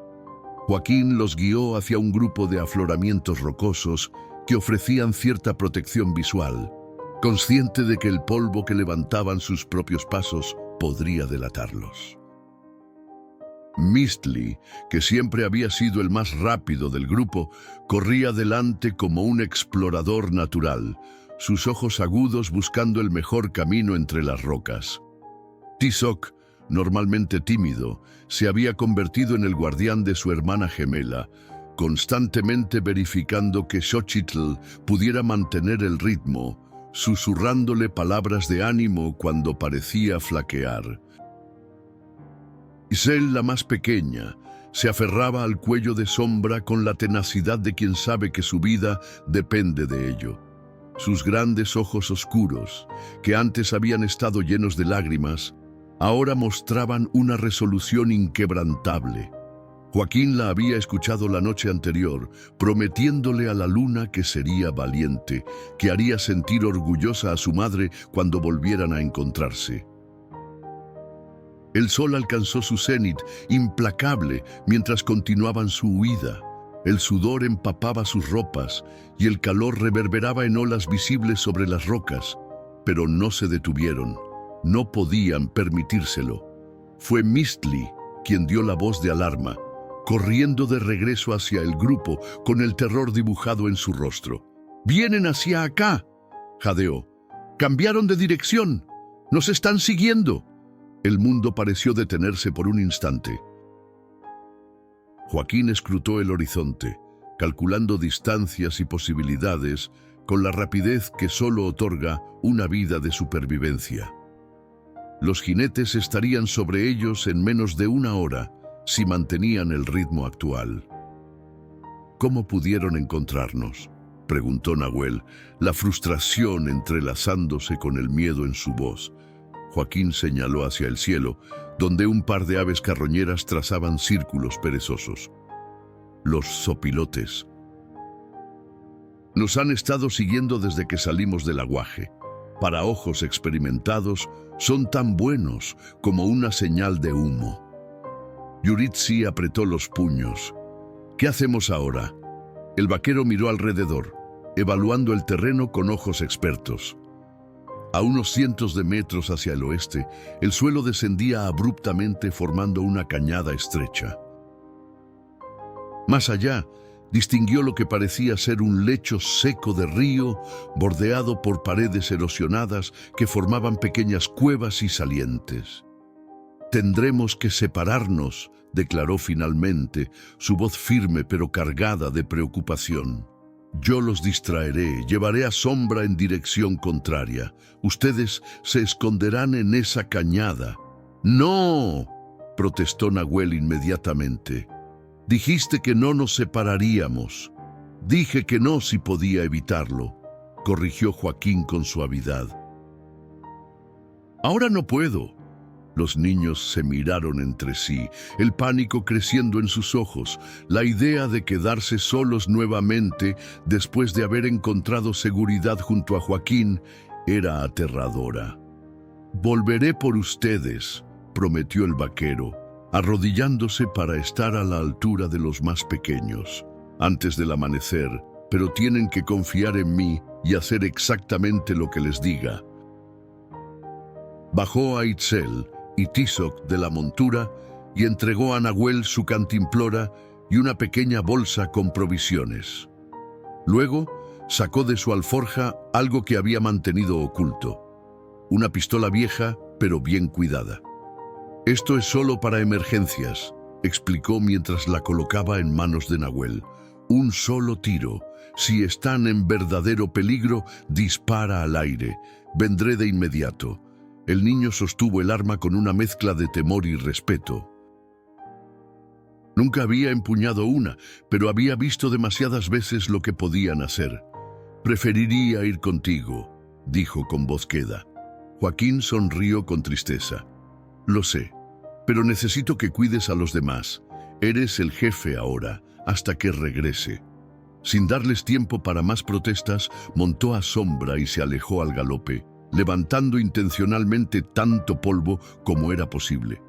Joaquín los guió hacia un grupo de afloramientos rocosos que ofrecían cierta protección visual, consciente de que el polvo que levantaban sus propios pasos podría delatarlos. Mistli, que siempre había sido el más rápido del grupo, corría delante como un explorador natural, sus ojos agudos buscando el mejor camino entre las rocas. Tizoc, normalmente tímido, se había convertido en el guardián de su hermana gemela, constantemente verificando que Xochitl pudiera mantener el ritmo, susurrándole palabras de ánimo cuando parecía flaquear. Isel, la más pequeña, se aferraba al cuello de Sombra con la tenacidad de quien sabe que su vida depende de ello. Sus grandes ojos oscuros, que antes habían estado llenos de lágrimas, ahora mostraban una resolución inquebrantable. Joaquín la había escuchado la noche anterior, prometiéndole a la luna que sería valiente, que haría sentir orgullosa a su madre cuando volvieran a encontrarse. El sol alcanzó su cenit, implacable, mientras continuaban su huida. El sudor empapaba sus ropas y el calor reverberaba en olas visibles sobre las rocas, pero no se detuvieron. No podían permitírselo. Fue Mistli quien dio la voz de alarma, corriendo de regreso hacia el grupo con el terror dibujado en su rostro. «¡Vienen hacia acá!», jadeó. «¡Cambiaron de dirección! ¡Nos están siguiendo!». El mundo pareció detenerse por un instante. Joaquín escrutó el horizonte, calculando distancias y posibilidades con la rapidez que solo otorga una vida de supervivencia. Los jinetes estarían sobre ellos en menos de una hora si mantenían el ritmo actual. «¿Cómo pudieron encontrarnos?», preguntó Nahuel, la frustración entrelazándose con el miedo en su voz. Joaquín señaló hacia el cielo, donde un par de aves carroñeras trazaban círculos perezosos. «Los zopilotes. Nos han estado siguiendo desde que salimos del aguaje. Para ojos experimentados, son tan buenos como una señal de humo». Yuritsi apretó los puños. «¿Qué hacemos ahora?». El vaquero miró alrededor, evaluando el terreno con ojos expertos. A unos cientos de metros hacia el oeste, el suelo descendía abruptamente formando una cañada estrecha. Más allá, distinguió lo que parecía ser un lecho seco de río, bordeado por paredes erosionadas que formaban pequeñas cuevas y salientes. «Tendremos que separarnos», declaró finalmente, su voz firme pero cargada de preocupación. «Yo los distraeré, llevaré a Sombra en dirección contraria. Ustedes se esconderán en esa cañada». «¡No!», protestó Nahuel inmediatamente. «Dijiste que no nos separaríamos». «Dije que no si podía evitarlo», corrigió Joaquín con suavidad. «Ahora no puedo». Los niños se miraron entre sí, el pánico creciendo en sus ojos. La idea de quedarse solos nuevamente, después de haber encontrado seguridad junto a Joaquín, era aterradora. «Volveré por ustedes», prometió el vaquero, arrodillándose para estar a la altura de los más pequeños. «Antes del amanecer, pero tienen que confiar en mí y hacer exactamente lo que les diga». Bajó a Itzel y Tizoc de la montura y entregó a Nahuel su cantimplora y una pequeña bolsa con provisiones. Luego sacó de su alforja algo que había mantenido oculto, una pistola vieja pero bien cuidada. «Esto es solo para emergencias», explicó mientras la colocaba en manos de Nahuel. «Un solo tiro. Si están en verdadero peligro, dispara al aire. Vendré de inmediato». El niño sostuvo el arma con una mezcla de temor y respeto. Nunca había empuñado una, pero había visto demasiadas veces lo que podían hacer. «Preferiría ir contigo», dijo con voz queda. Joaquín sonrió con tristeza. «Lo sé, pero necesito que cuides a los demás. Eres el jefe ahora, hasta que regrese». Sin darles tiempo para más protestas, montó a Sombra y se alejó al galope, levantando intencionalmente tanto polvo como era posible.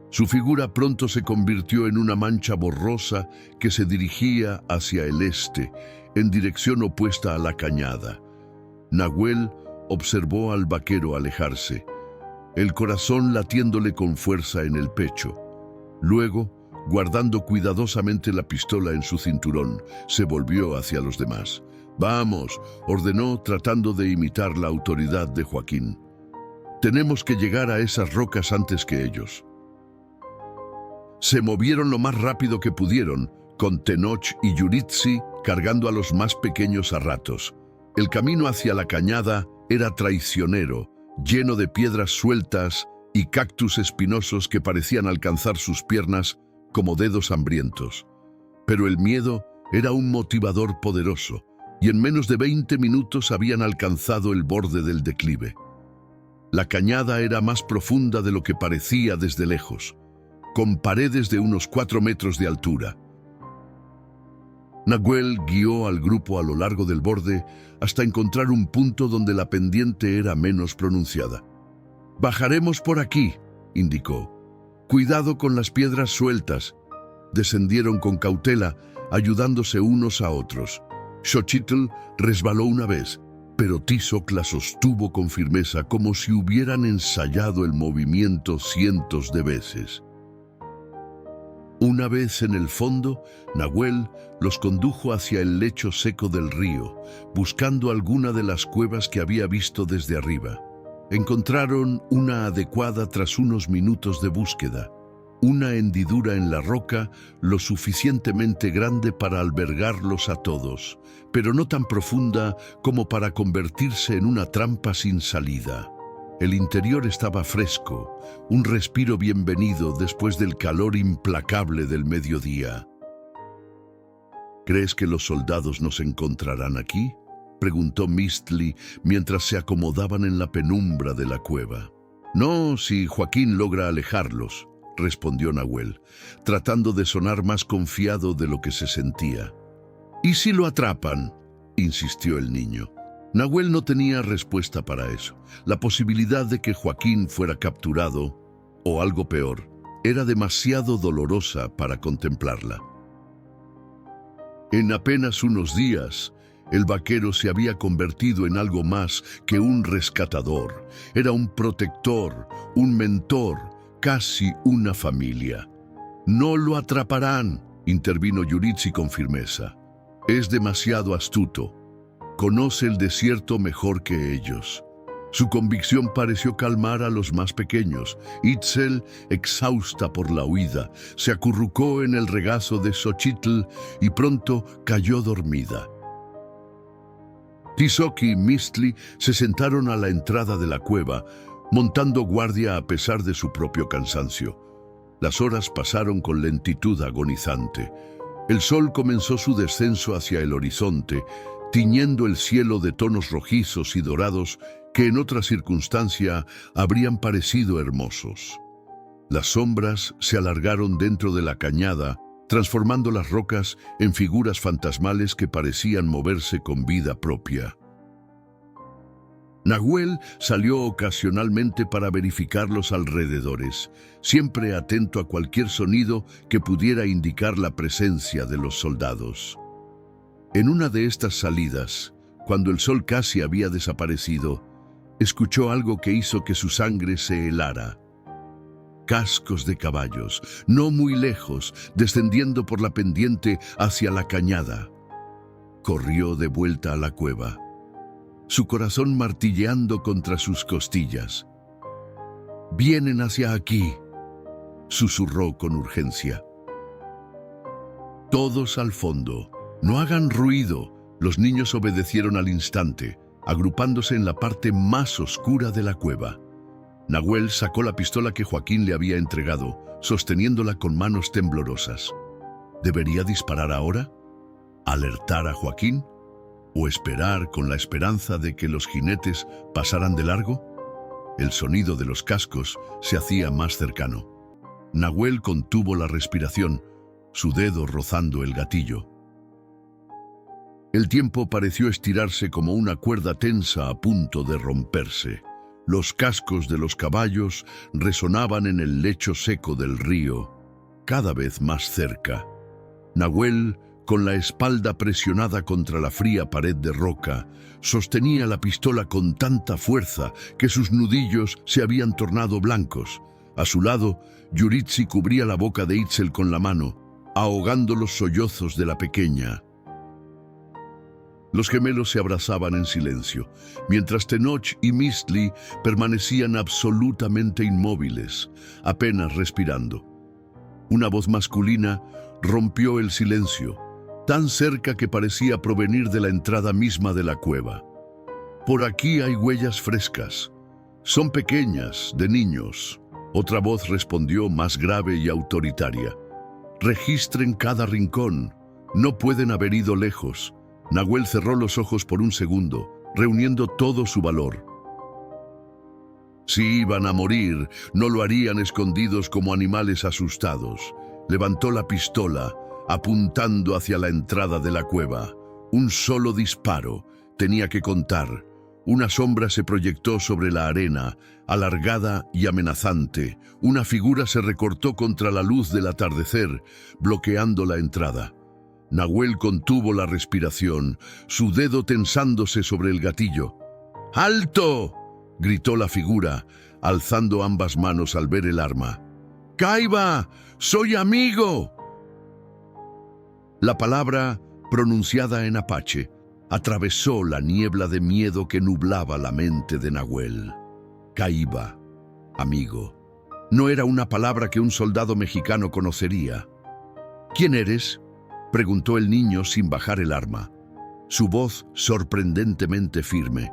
Su figura pronto se convirtió en una mancha borrosa que se dirigía hacia el este, en dirección opuesta a la cañada. Nahuel observó al vaquero alejarse, el corazón latiéndole con fuerza en el pecho. Luego, guardando cuidadosamente la pistola en su cinturón, se volvió hacia los demás. «Vamos», ordenó tratando de imitar la autoridad de Joaquín. «Tenemos que llegar a esas rocas antes que ellos». Se movieron lo más rápido que pudieron, con Tenoch y Yuritsi cargando a los más pequeños a ratos. El camino hacia la cañada era traicionero, lleno de piedras sueltas y cactus espinosos que parecían alcanzar sus piernas como dedos hambrientos. Pero el miedo era un motivador poderoso, y en menos de 20 minutos habían alcanzado el borde del declive. La cañada era más profunda de lo que parecía desde lejos. con paredes de unos 4 metros de altura. Nahuel guió al grupo a lo largo del borde hasta encontrar un punto donde la pendiente era menos pronunciada. «Bajaremos por aquí», indicó. «Cuidado con las piedras sueltas». Descendieron con cautela, ayudándose unos a otros. Xochitl resbaló una vez, pero Tizoc la sostuvo con firmeza como si hubieran ensayado el movimiento cientos de veces. Una vez en el fondo, Nahuel los condujo hacia el lecho seco del río, buscando alguna de las cuevas que había visto desde arriba. Encontraron una adecuada tras unos minutos de búsqueda, una hendidura en la roca lo suficientemente grande para albergarlos a todos, pero no tan profunda como para convertirse en una trampa sin salida. El interior estaba fresco, un respiro bienvenido después del calor implacable del mediodía. «¿Crees que los soldados nos encontrarán aquí?», preguntó Misty mientras se acomodaban en la penumbra de la cueva. «No, si Joaquín logra alejarlos», respondió Nahuel, tratando de sonar más confiado de lo que se sentía. «¿Y si lo atrapan?», insistió el niño. Nahuel no tenía respuesta para eso. La posibilidad de que Joaquín fuera capturado, o algo peor, era demasiado dolorosa para contemplarla. En apenas unos días, el vaquero se había convertido en algo más que un rescatador. Era un protector, un mentor, casi una familia. «No lo atraparán», intervino Yuritsi con firmeza. «Es demasiado astuto. Conoce el desierto mejor que ellos». Su convicción pareció calmar a los más pequeños. Itzel, exhausta por la huida, se acurrucó en el regazo de Xochitl y pronto cayó dormida. Tizoc y Misty se sentaron a la entrada de la cueva, montando guardia a pesar de su propio cansancio. Las horas pasaron con lentitud agonizante. El sol comenzó su descenso hacia el horizonte, tiñendo el cielo de tonos rojizos y dorados que en otra circunstancia habrían parecido hermosos. Las sombras se alargaron dentro de la cañada, transformando las rocas en figuras fantasmales que parecían moverse con vida propia. Nahuel salió ocasionalmente para verificar los alrededores, siempre atento a cualquier sonido que pudiera indicar la presencia de los soldados. En una de estas salidas, cuando el sol casi había desaparecido, escuchó algo que hizo que su sangre se helara. Cascos de caballos, no muy lejos, descendiendo por la pendiente hacia la cañada. Corrió de vuelta a la cueva, su corazón martilleando contra sus costillas. «Vienen hacia aquí», susurró con urgencia. «Todos al fondo. No hagan ruido». Los niños obedecieron al instante, agrupándose en la parte más oscura de la cueva. Nahuel sacó la pistola que Joaquín le había entregado, sosteniéndola con manos temblorosas. ¿Debería disparar ahora? ¿Alertar a Joaquín? ¿O esperar con la esperanza de que los jinetes pasaran de largo? El sonido de los cascos se hacía más cercano. Nahuel contuvo la respiración, su dedo rozando el gatillo. El tiempo pareció estirarse como una cuerda tensa a punto de romperse. Los cascos de los caballos resonaban en el lecho seco del río, cada vez más cerca. Nahuel, con la espalda presionada contra la fría pared de roca, sostenía la pistola con tanta fuerza que sus nudillos se habían tornado blancos. A su lado, Yuritsi cubría la boca de Itzel con la mano, ahogando los sollozos de la pequeña. Los gemelos se abrazaban en silencio, mientras Tenoch y Misty permanecían absolutamente inmóviles, apenas respirando. Una voz masculina rompió el silencio, tan cerca que parecía provenir de la entrada misma de la cueva. «Por aquí hay huellas frescas. Son pequeñas, de niños». Otra voz respondió más grave y autoritaria. «Registren cada rincón. No pueden haber ido lejos». Nahuel cerró los ojos por un segundo, reuniendo todo su valor. Si iban a morir, no lo harían escondidos como animales asustados. Levantó la pistola, apuntando hacia la entrada de la cueva. Un solo disparo tenía que contar. Una sombra se proyectó sobre la arena, alargada y amenazante. Una figura se recortó contra la luz del atardecer, bloqueando la entrada. Nahuel contuvo la respiración, su dedo tensándose sobre el gatillo. ¡Alto!, gritó la figura, alzando ambas manos al ver el arma. ¡Kaiba! ¡Soy amigo! La palabra, pronunciada en apache, atravesó la niebla de miedo que nublaba la mente de Nahuel. Kaiba, amigo. No era una palabra que un soldado mexicano conocería. ¿Quién eres?, preguntó el niño sin bajar el arma, su voz sorprendentemente firme.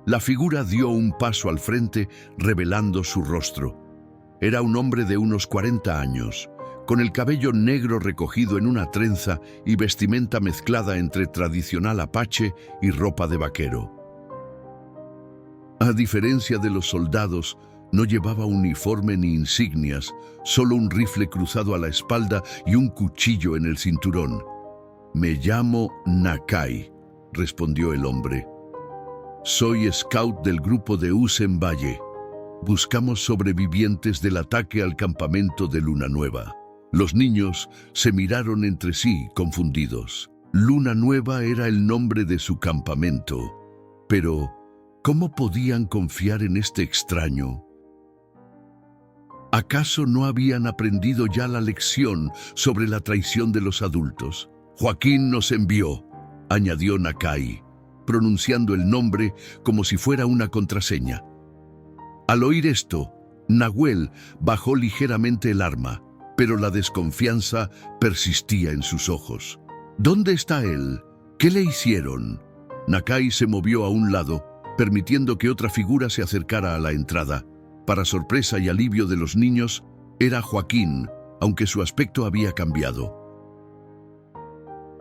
La figura dio un paso al frente, revelando su rostro. Era un hombre de unos 40 años, con el cabello negro recogido en una trenza y vestimenta mezclada entre tradicional apache y ropa de vaquero. A diferencia de los soldados, no llevaba uniforme ni insignias, solo un rifle cruzado a la espalda y un cuchillo en el cinturón. «Me llamo Nakai», respondió el hombre. «Soy scout del grupo de Usen Valle. Buscamos sobrevivientes del ataque al campamento de Luna Nueva». Los niños se miraron entre sí, confundidos. Luna Nueva era el nombre de su campamento. Pero, ¿cómo podían confiar en este extraño? ¿Acaso no habían aprendido ya la lección sobre la traición de los adultos? «Joaquín nos envió», añadió Nakai, pronunciando el nombre como si fuera una contraseña. Al oír esto, Nahuel bajó ligeramente el arma, pero la desconfianza persistía en sus ojos. «¿Dónde está él? ¿Qué le hicieron?» Nakai se movió a un lado, permitiendo que otra figura se acercara a la entrada. Para sorpresa y alivio de los niños, era Joaquín, aunque su aspecto había cambiado.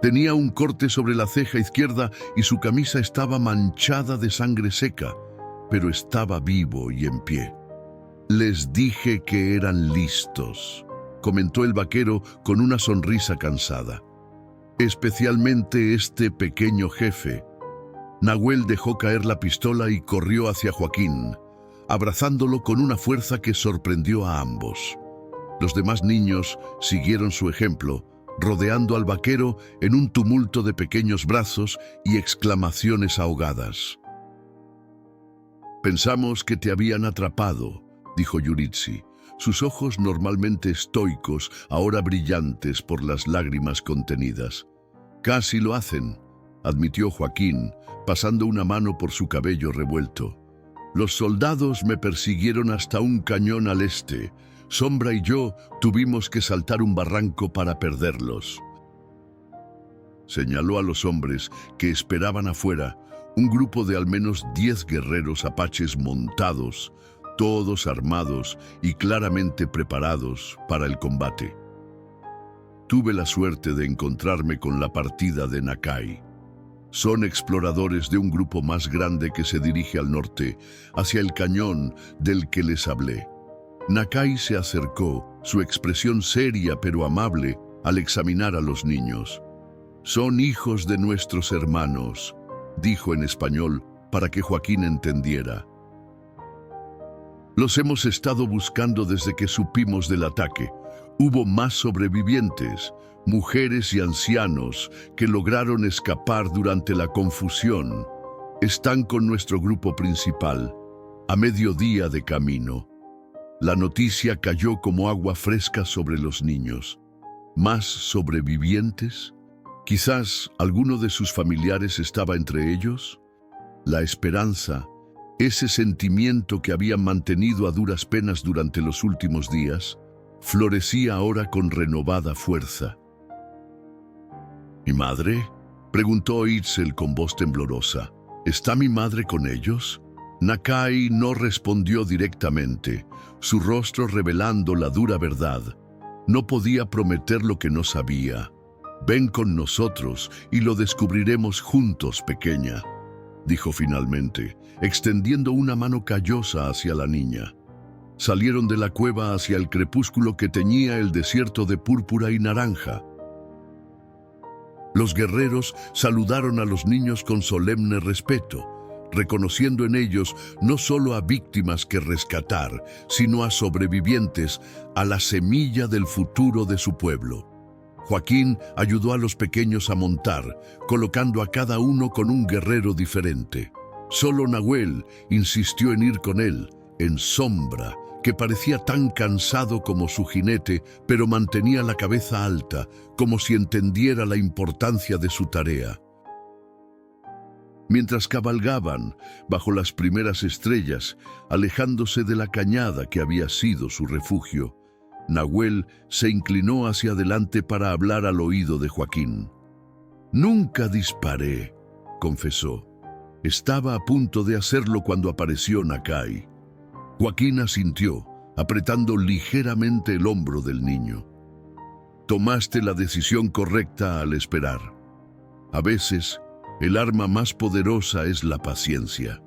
Tenía un corte sobre la ceja izquierda y su camisa estaba manchada de sangre seca, pero estaba vivo y en pie. «Les dije que eran listos», comentó el vaquero con una sonrisa cansada. «Especialmente este pequeño jefe». Nahuel dejó caer la pistola y corrió hacia Joaquín, abrazándolo con una fuerza que sorprendió a ambos. Los demás niños siguieron su ejemplo, rodeando al vaquero en un tumulto de pequeños brazos y exclamaciones ahogadas. «Pensamos que te habían atrapado», dijo Yuritsi, sus ojos normalmente estoicos, ahora brillantes por las lágrimas contenidas. «Casi lo hacen», admitió Joaquín, pasando una mano por su cabello revuelto. «Los soldados me persiguieron hasta un cañón al este. Sombra y yo tuvimos que saltar un barranco para perderlos». Señaló a los hombres que esperaban afuera, un grupo de al menos 10 guerreros apaches montados, todos armados y claramente preparados para el combate. Tuve la suerte de encontrarme con la partida de Nakai. Son exploradores de un grupo más grande que se dirige al norte, hacia el cañón del que les hablé. Nakai se acercó, su expresión seria pero amable, al examinar a los niños. «Son hijos de nuestros hermanos», dijo en español para que Joaquín entendiera. «Los hemos estado buscando desde que supimos del ataque. Hubo más sobrevivientes, mujeres y ancianos que lograron escapar durante la confusión. Están con nuestro grupo principal, a mediodía de camino». La noticia cayó como agua fresca sobre los niños. ¿Más sobrevivientes? Quizás alguno de sus familiares estaba entre ellos. La esperanza, ese sentimiento que habían mantenido a duras penas durante los últimos días, florecía ahora con renovada fuerza. «¿Mi madre?», preguntó Itzel con voz temblorosa. «¿Está mi madre con ellos?». Nakai no respondió directamente, su rostro revelando la dura verdad. No podía prometer lo que no sabía. «Ven con nosotros y lo descubriremos juntos, pequeña». dijo finalmente, extendiendo una mano callosa hacia la niña. Salieron de la cueva hacia el crepúsculo que teñía el desierto de púrpura y naranja. Los guerreros saludaron a los niños con solemne respeto, reconociendo en ellos no solo a víctimas que rescatar, sino a sobrevivientes, a la semilla del futuro de su pueblo. Joaquín ayudó a los pequeños a montar, colocando a cada uno con un guerrero diferente. Solo Nahuel insistió en ir con él, en sombra, que parecía tan cansado como su jinete, pero mantenía la cabeza alta, como si entendiera la importancia de su tarea. Mientras cabalgaban bajo las primeras estrellas, alejándose de la cañada que había sido su refugio, Nahuel se inclinó hacia adelante para hablar al oído de Joaquín. «Nunca disparé», confesó. Estaba a punto de hacerlo cuando apareció Nakai. Joaquín asintió, apretando ligeramente el hombro del niño. «Tomaste la decisión correcta al esperar. A veces, el arma más poderosa es la paciencia».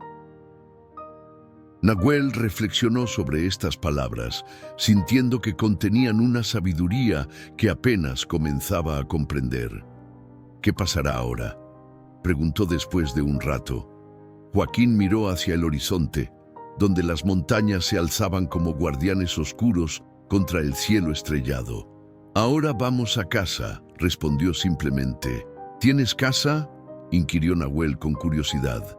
Nahuel reflexionó sobre estas palabras, sintiendo que contenían una sabiduría que apenas comenzaba a comprender. «¿Qué pasará ahora?», preguntó después de un rato. Joaquín miró hacia el horizonte, donde las montañas se alzaban como guardianes oscuros contra el cielo estrellado. «Ahora vamos a casa», respondió simplemente. «¿Tienes casa?», inquirió Nahuel con curiosidad.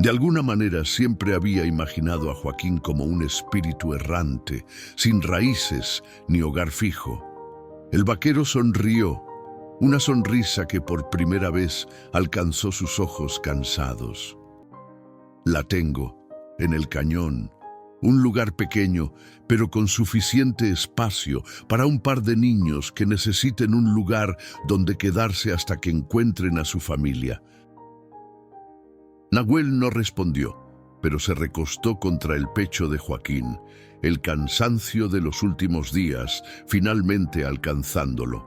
De alguna manera siempre había imaginado a Joaquín como un espíritu errante, sin raíces ni hogar fijo. El vaquero sonrió, una sonrisa que por primera vez alcanzó sus ojos cansados. «La tengo, en el cañón, un lugar pequeño, pero con suficiente espacio para un par de niños que necesiten un lugar donde quedarse hasta que encuentren a su familia». Nahuel no respondió, pero se recostó contra el pecho de Joaquín, el cansancio de los últimos días finalmente alcanzándolo.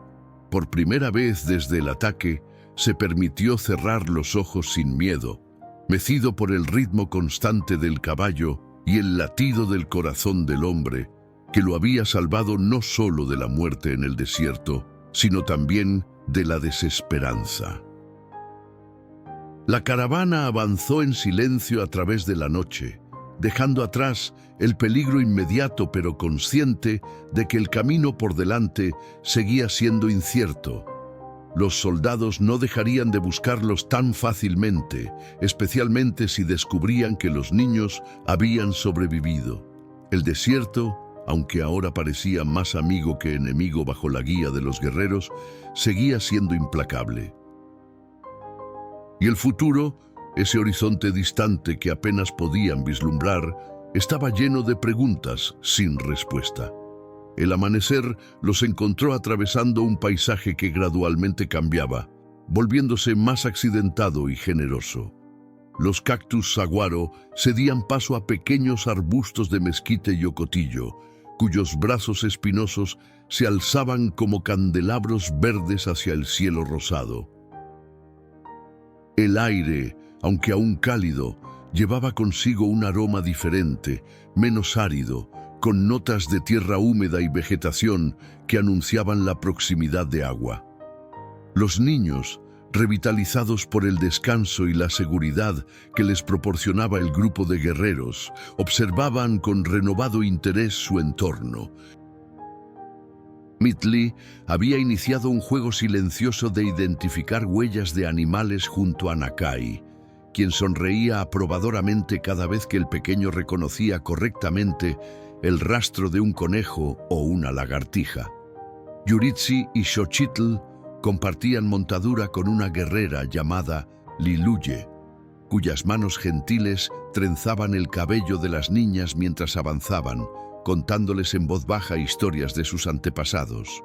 Por primera vez desde el ataque, se permitió cerrar los ojos sin miedo, mecido por el ritmo constante del caballo y el latido del corazón del hombre, que lo había salvado no solo de la muerte en el desierto, sino también de la desesperanza. La caravana avanzó en silencio a través de la noche, dejando atrás el peligro inmediato pero consciente de que el camino por delante seguía siendo incierto. Los soldados no dejarían de buscarlos tan fácilmente, especialmente si descubrían que los niños habían sobrevivido. El desierto, aunque ahora parecía más amigo que enemigo bajo la guía de los guerreros, seguía siendo implacable. Y el futuro, ese horizonte distante que apenas podían vislumbrar, estaba lleno de preguntas sin respuesta. El amanecer los encontró atravesando un paisaje que gradualmente cambiaba, volviéndose más accidentado y generoso. Los cactus saguaro cedían paso a pequeños arbustos de mezquite y ocotillo, cuyos brazos espinosos se alzaban como candelabros verdes hacia el cielo rosado. El aire, aunque aún cálido, llevaba consigo un aroma diferente, menos árido, con notas de tierra húmeda y vegetación que anunciaban la proximidad de agua. Los niños, revitalizados por el descanso y la seguridad que les proporcionaba el grupo de guerreros, observaban con renovado interés su entorno. Mitli había iniciado un juego silencioso de identificar huellas de animales junto a Nakai, quien sonreía aprobadoramente cada vez que el pequeño reconocía correctamente el rastro de un conejo o una lagartija. Yuritsi y Xochitl compartían montadura con una guerrera llamada Liluye, cuyas manos gentiles trenzaban el cabello de las niñas mientras avanzaban, contándoles en voz baja historias de sus antepasados.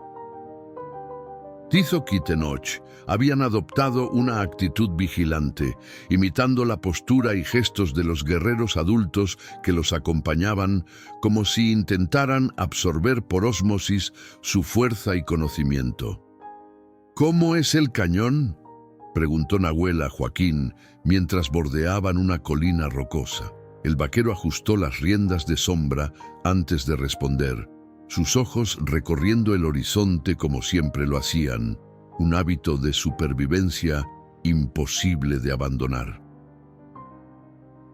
Tizoc y Tenoch habían adoptado una actitud vigilante, imitando la postura y gestos de los guerreros adultos que los acompañaban, como si intentaran absorber por ósmosis su fuerza y conocimiento. «¿Cómo es el cañón?», preguntó Nahuel a Joaquín mientras bordeaban una colina rocosa. El vaquero ajustó las riendas de sombra antes de responder, sus ojos recorriendo el horizonte como siempre lo hacían, un hábito de supervivencia imposible de abandonar.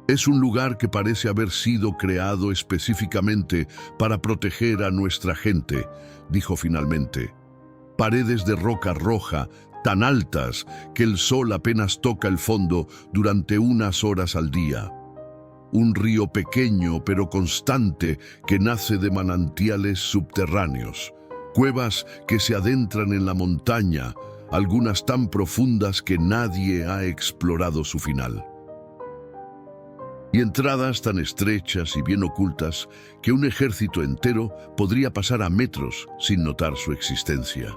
Es un lugar que parece haber sido creado específicamente para proteger a nuestra gente, dijo finalmente. Paredes de roca roja, tan altas que el sol apenas toca el fondo durante unas horas al día. Un río pequeño pero constante que nace de manantiales subterráneos. Cuevas que se adentran en la montaña, algunas tan profundas que nadie ha explorado su final. Y entradas tan estrechas y bien ocultas que un ejército entero podría pasar a metros sin notar su existencia.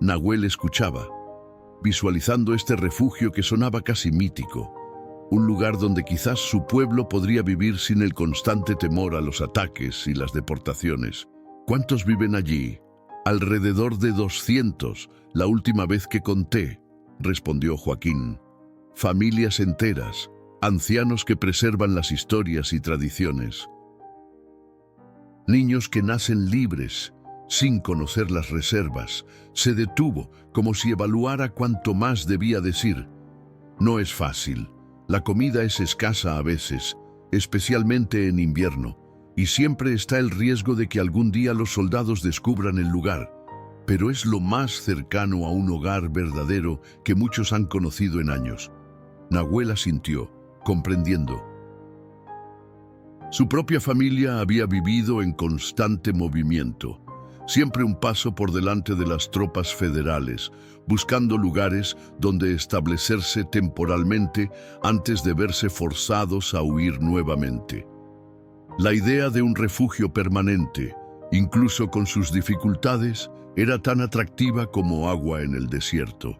Nahuel escuchaba, visualizando este refugio que sonaba casi mítico, un lugar donde quizás su pueblo podría vivir sin el constante temor a los ataques y las deportaciones. ¿Cuántos viven allí? Alrededor de 200, la última vez que conté, respondió Joaquín. Familias enteras, ancianos que preservan las historias y tradiciones. Niños que nacen libres, sin conocer las reservas. Se detuvo, como si evaluara cuánto más debía decir. No es fácil. La comida es escasa a veces, especialmente en invierno, y siempre está el riesgo de que algún día los soldados descubran el lugar. Pero es lo más cercano a un hogar verdadero que muchos han conocido en años. Nahuel asintió, comprendiendo. Su propia familia había vivido en constante movimiento, siempre un paso por delante de las tropas federales, buscando lugares donde establecerse temporalmente antes de verse forzados a huir nuevamente. La idea de un refugio permanente, incluso con sus dificultades, era tan atractiva como agua en el desierto.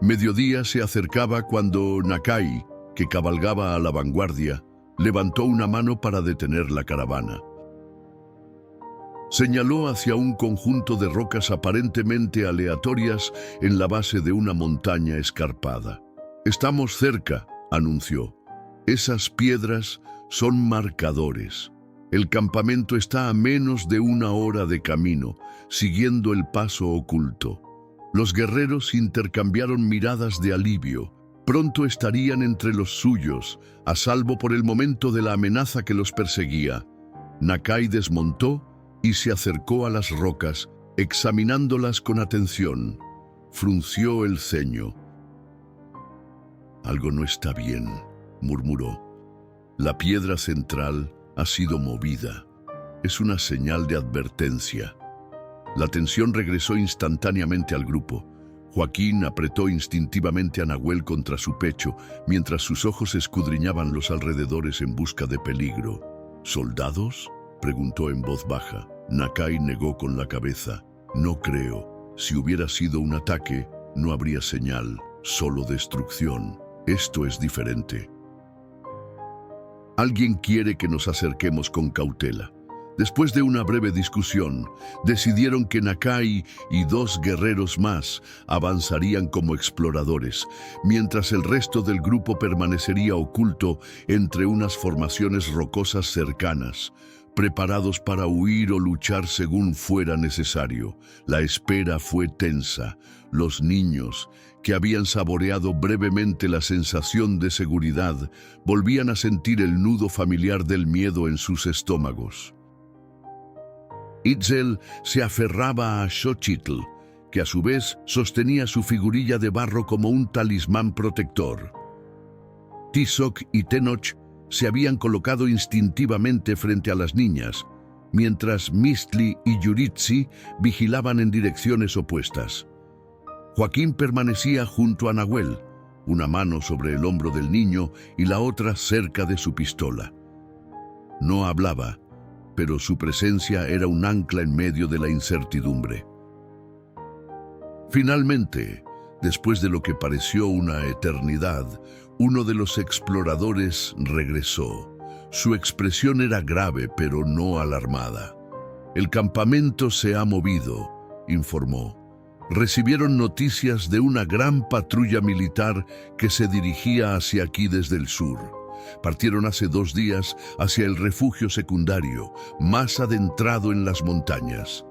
Mediodía se acercaba cuando Nakai, que cabalgaba a la vanguardia, levantó una mano para detener la caravana. Señaló hacia un conjunto de rocas aparentemente aleatorias en la base de una montaña escarpada. «Estamos cerca», anunció. «Esas piedras son marcadores. El campamento está a menos de 1 hora de camino, siguiendo el paso oculto». Los guerreros intercambiaron miradas de alivio. Pronto estarían entre los suyos, a salvo por el momento de la amenaza que los perseguía. Nakai desmontó y se acercó a las rocas, examinándolas con atención. Frunció el ceño. «Algo no está bien», murmuró. «La piedra central ha sido movida. Es una señal de advertencia». La tensión regresó instantáneamente al grupo. Joaquín apretó instintivamente a Nahuel contra su pecho, mientras sus ojos escudriñaban los alrededores en busca de peligro. «¿Soldados?», preguntó en voz baja. Nakai negó con la cabeza. «No creo. Si hubiera sido un ataque, no habría señal, solo destrucción. Esto es diferente». «Alguien quiere que nos acerquemos con cautela». Después de una breve discusión, decidieron que Nakai y 2 guerreros más avanzarían como exploradores, mientras el resto del grupo permanecería oculto entre unas formaciones rocosas cercanas, preparados para huir o luchar según fuera necesario. La espera fue tensa. Los niños, que habían saboreado brevemente la sensación de seguridad, volvían a sentir el nudo familiar del miedo en sus estómagos. Itzel se aferraba a Xochitl, que a su vez sostenía su figurilla de barro como un talismán protector. Tizoc y Tenoch se habían colocado instintivamente frente a las niñas, mientras Mistli y Yuritsi vigilaban en direcciones opuestas. Joaquín permanecía junto a Nahuel, una mano sobre el hombro del niño y la otra cerca de su pistola. No hablaba, pero su presencia era un ancla en medio de la incertidumbre. Finalmente, después de lo que pareció una eternidad, uno de los exploradores regresó. Su expresión era grave, pero no alarmada. «El campamento se ha movido», informó. recibieron noticias de una gran patrulla militar que se dirigía hacia aquí desde el sur. Partieron hace 2 días hacia el refugio secundario, más adentrado en las montañas.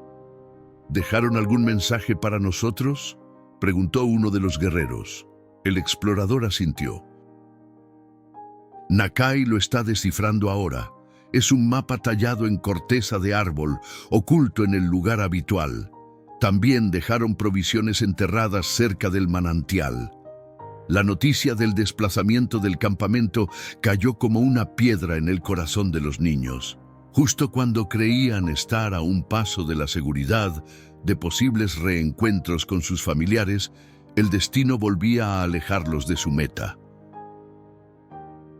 ¿Dejaron algún mensaje para nosotros?, preguntó uno de los guerreros. El explorador asintió. Nakai lo está descifrando ahora. Es un mapa tallado en corteza de árbol, oculto en el lugar habitual. También dejaron provisiones enterradas cerca del manantial. La noticia del desplazamiento del campamento cayó como una piedra en el corazón de los niños. Justo cuando creían estar a un paso de la seguridad, de posibles reencuentros con sus familiares, el destino volvía a alejarlos de su meta.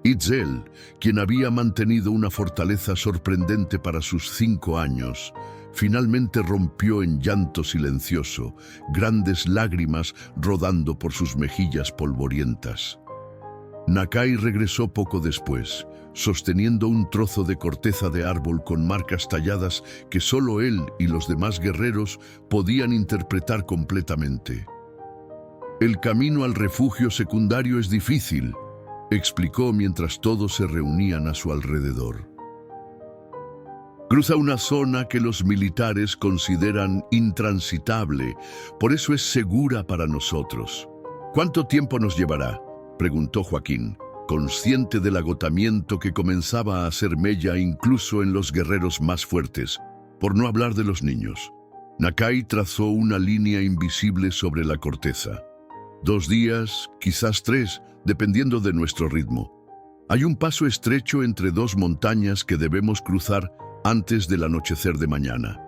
Itzel, quien había mantenido una fortaleza sorprendente para sus 5 años, finalmente rompió en llanto silencioso, grandes lágrimas rodando por sus mejillas polvorientas. Nakai regresó poco después, sosteniendo un trozo de corteza de árbol con marcas talladas que solo él y los demás guerreros podían interpretar completamente. «El camino al refugio secundario es difícil», explicó mientras todos se reunían a su alrededor. «Cruza una zona que los militares consideran intransitable, por eso es segura para nosotros». «¿Cuánto tiempo nos llevará?», preguntó Joaquín, consciente del agotamiento que comenzaba a hacer mella incluso en los guerreros más fuertes, por no hablar de los niños. Nakai trazó una línea invisible sobre la corteza. 2 días, quizás 3, dependiendo de nuestro ritmo. Hay un paso estrecho entre 2 montañas que debemos cruzar antes del anochecer de mañana.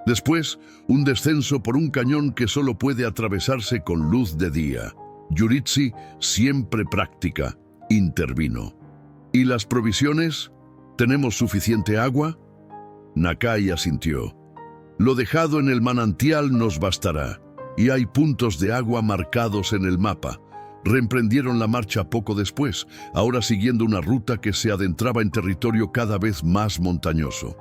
Después, un descenso por un cañón que solo puede atravesarse con luz de día. Yuritsi, siempre práctica, intervino. ¿Y las provisiones? ¿Tenemos suficiente agua? Nakai asintió. Lo dejado en el manantial nos bastará, y hay puntos de agua marcados en el mapa. Reemprendieron la marcha poco después, ahora siguiendo una ruta que se adentraba en territorio cada vez más montañoso.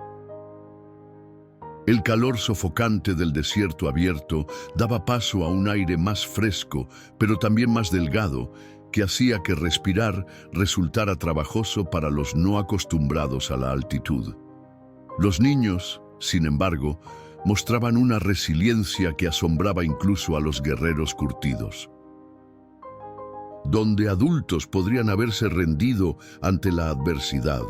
El calor sofocante del desierto abierto daba paso a un aire más fresco, pero también más delgado, que hacía que respirar resultara trabajoso para los no acostumbrados a la altitud. Los niños, sin embargo, mostraban una resiliencia que asombraba incluso a los guerreros curtidos. Donde adultos podrían haberse rendido ante la adversidad,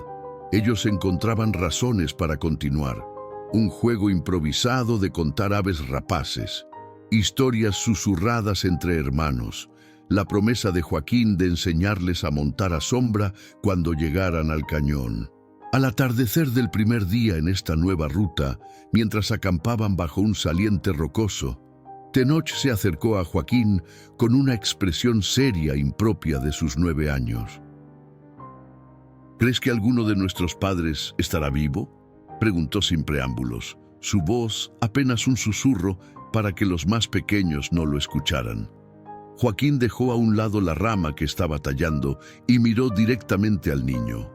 ellos encontraban razones para continuar. Un juego improvisado de contar aves rapaces, historias susurradas entre hermanos, la promesa de Joaquín de enseñarles a montar a sombra cuando llegaran al cañón. Al atardecer del primer día en esta nueva ruta, mientras acampaban bajo un saliente rocoso, Tenoch se acercó a Joaquín con una expresión seria impropia de sus 9 años. ¿Crees que alguno de nuestros padres estará vivo?, preguntó sin preámbulos, su voz apenas un susurro para que los más pequeños no lo escucharan. Joaquín dejó a un lado la rama que estaba tallando y miró directamente al niño.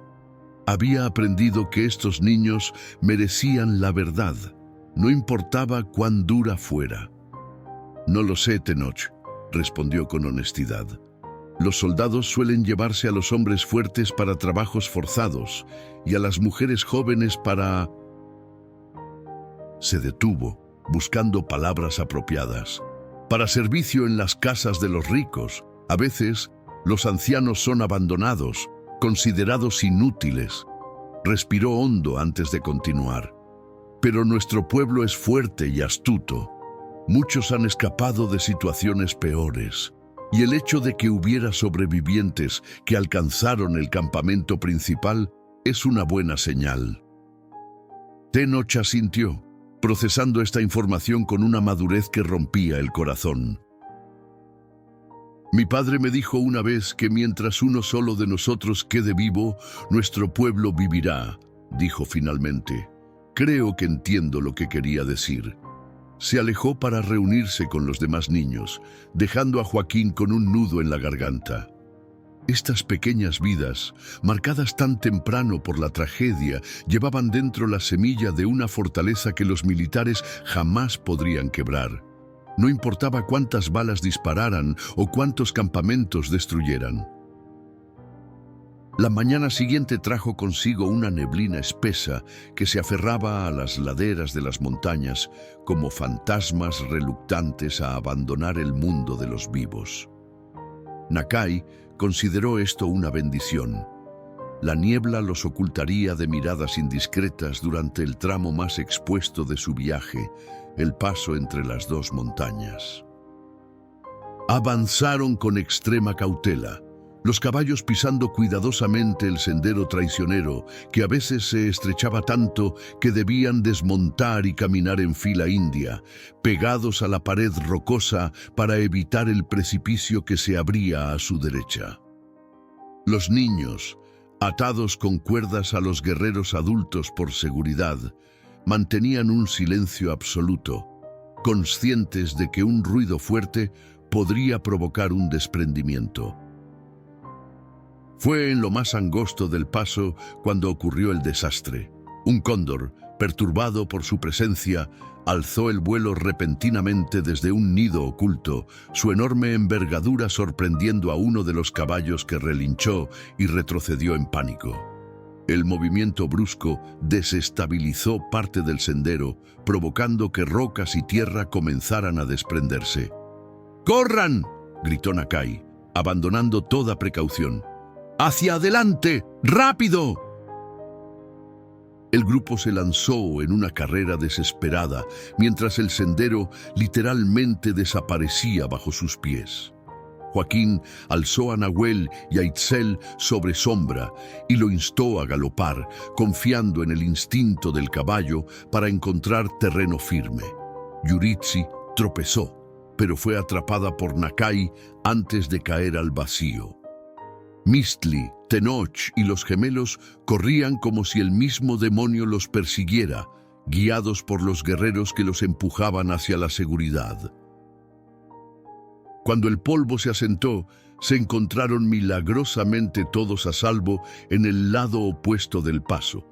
Había aprendido que estos niños merecían la verdad, no importaba cuán dura fuera. «No lo sé, Tenoch», respondió con honestidad. «Los soldados suelen llevarse a los hombres fuertes para trabajos forzados y a las mujeres jóvenes para...». Se detuvo, buscando palabras apropiadas. «Para servicio en las casas de los ricos. A veces, los ancianos son abandonados, considerados inútiles». Respiró hondo antes de continuar. «Pero nuestro pueblo es fuerte y astuto. Muchos han escapado de situaciones peores, y el hecho de que hubiera sobrevivientes que alcanzaron el campamento principal es una buena señal». Tenoch asintió, procesando esta información con una madurez que rompía el corazón. «Mi padre me dijo una vez que mientras uno solo de nosotros quede vivo, nuestro pueblo vivirá», dijo finalmente. «Creo que entiendo lo que quería decir». Se alejó para reunirse con los demás niños, dejando a Joaquín con un nudo en la garganta. Estas pequeñas vidas, marcadas tan temprano por la tragedia, llevaban dentro la semilla de una fortaleza que los militares jamás podrían quebrar. No importaba cuántas balas dispararan o cuántos campamentos destruyeran. La mañana siguiente trajo consigo una neblina espesa que se aferraba a las laderas de las montañas como fantasmas reluctantes a abandonar el mundo de los vivos. Nakai consideró esto una bendición. La niebla los ocultaría de miradas indiscretas durante el tramo más expuesto de su viaje, el paso entre las dos montañas. Avanzaron con extrema cautela, los caballos pisando cuidadosamente el sendero traicionero, que a veces se estrechaba tanto que debían desmontar y caminar en fila india, pegados a la pared rocosa para evitar el precipicio que se abría a su derecha. Los niños, atados con cuerdas a los guerreros adultos por seguridad, mantenían un silencio absoluto, conscientes de que un ruido fuerte podría provocar un desprendimiento. Fue en lo más angosto del paso cuando ocurrió el desastre. Un cóndor, perturbado por su presencia, alzó el vuelo repentinamente desde un nido oculto, su enorme envergadura sorprendiendo a uno de los caballos que relinchó y retrocedió en pánico. El movimiento brusco desestabilizó parte del sendero, provocando que rocas y tierra comenzaran a desprenderse. ¡Corran!, gritó Nakai, abandonando toda precaución. ¡Hacia adelante! ¡Rápido! El grupo se lanzó en una carrera desesperada, mientras el sendero literalmente desaparecía bajo sus pies. Joaquín alzó a Nahuel y a Itzel sobre Sombra y lo instó a galopar, confiando en el instinto del caballo para encontrar terreno firme. Yuritsi tropezó, pero fue atrapada por Nakai antes de caer al vacío. Mistli, Tenoch y los gemelos corrían como si el mismo demonio los persiguiera, guiados por los guerreros que los empujaban hacia la seguridad. Cuando el polvo se asentó, se encontraron milagrosamente todos a salvo en el lado opuesto del paso,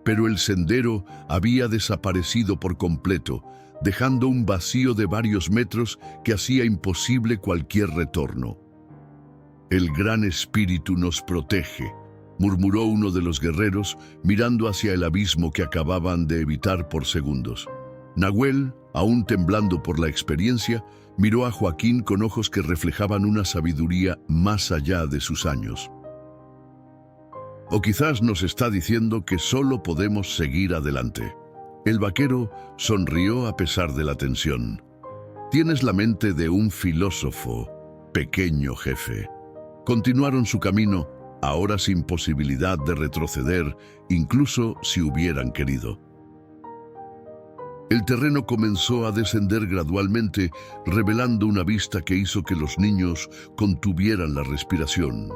pero el sendero había desaparecido por completo, dejando un vacío de varios metros que hacía imposible cualquier retorno. «El Gran Espíritu nos protege», murmuró uno de los guerreros, mirando hacia el abismo que acababan de evitar por segundos. Nahuel, aún temblando por la experiencia, miró a Joaquín con ojos que reflejaban una sabiduría más allá de sus años. «O quizás nos está diciendo que solo podemos seguir adelante». El vaquero sonrió a pesar de la tensión. «Tienes la mente de un filósofo, pequeño jefe». Continuaron su camino, ahora sin posibilidad de retroceder, incluso si hubieran querido. El terreno comenzó a descender gradualmente, revelando una vista que hizo que los niños contuvieran la respiración.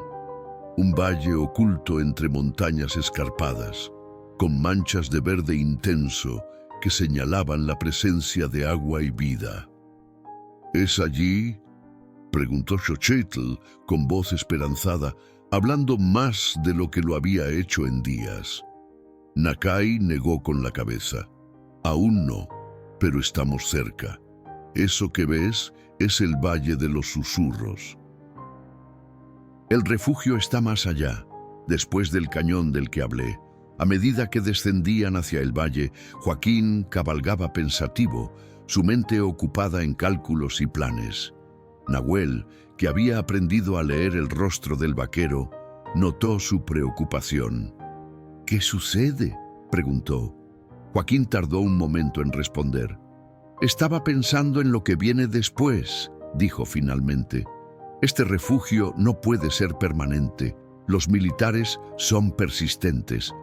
Un valle oculto entre montañas escarpadas, con manchas de verde intenso que señalaban la presencia de agua y vida. «¿Es allí?», preguntó Xochitl con voz esperanzada, hablando más de lo que lo había hecho en días. Nakai negó con la cabeza. «Aún no, pero estamos cerca. Eso que ves es el Valle de los Susurros». El refugio está más allá, después del cañón del que hablé. A medida que descendían hacia el valle, Joaquín cabalgaba pensativo, su mente ocupada en cálculos y planes. Nahuel, que había aprendido a leer el rostro del vaquero, notó su preocupación. «¿Qué sucede?», preguntó. Joaquín tardó un momento en responder. «Estaba pensando en lo que viene después», dijo finalmente. «Este refugio no puede ser permanente. Los militares son persistentes.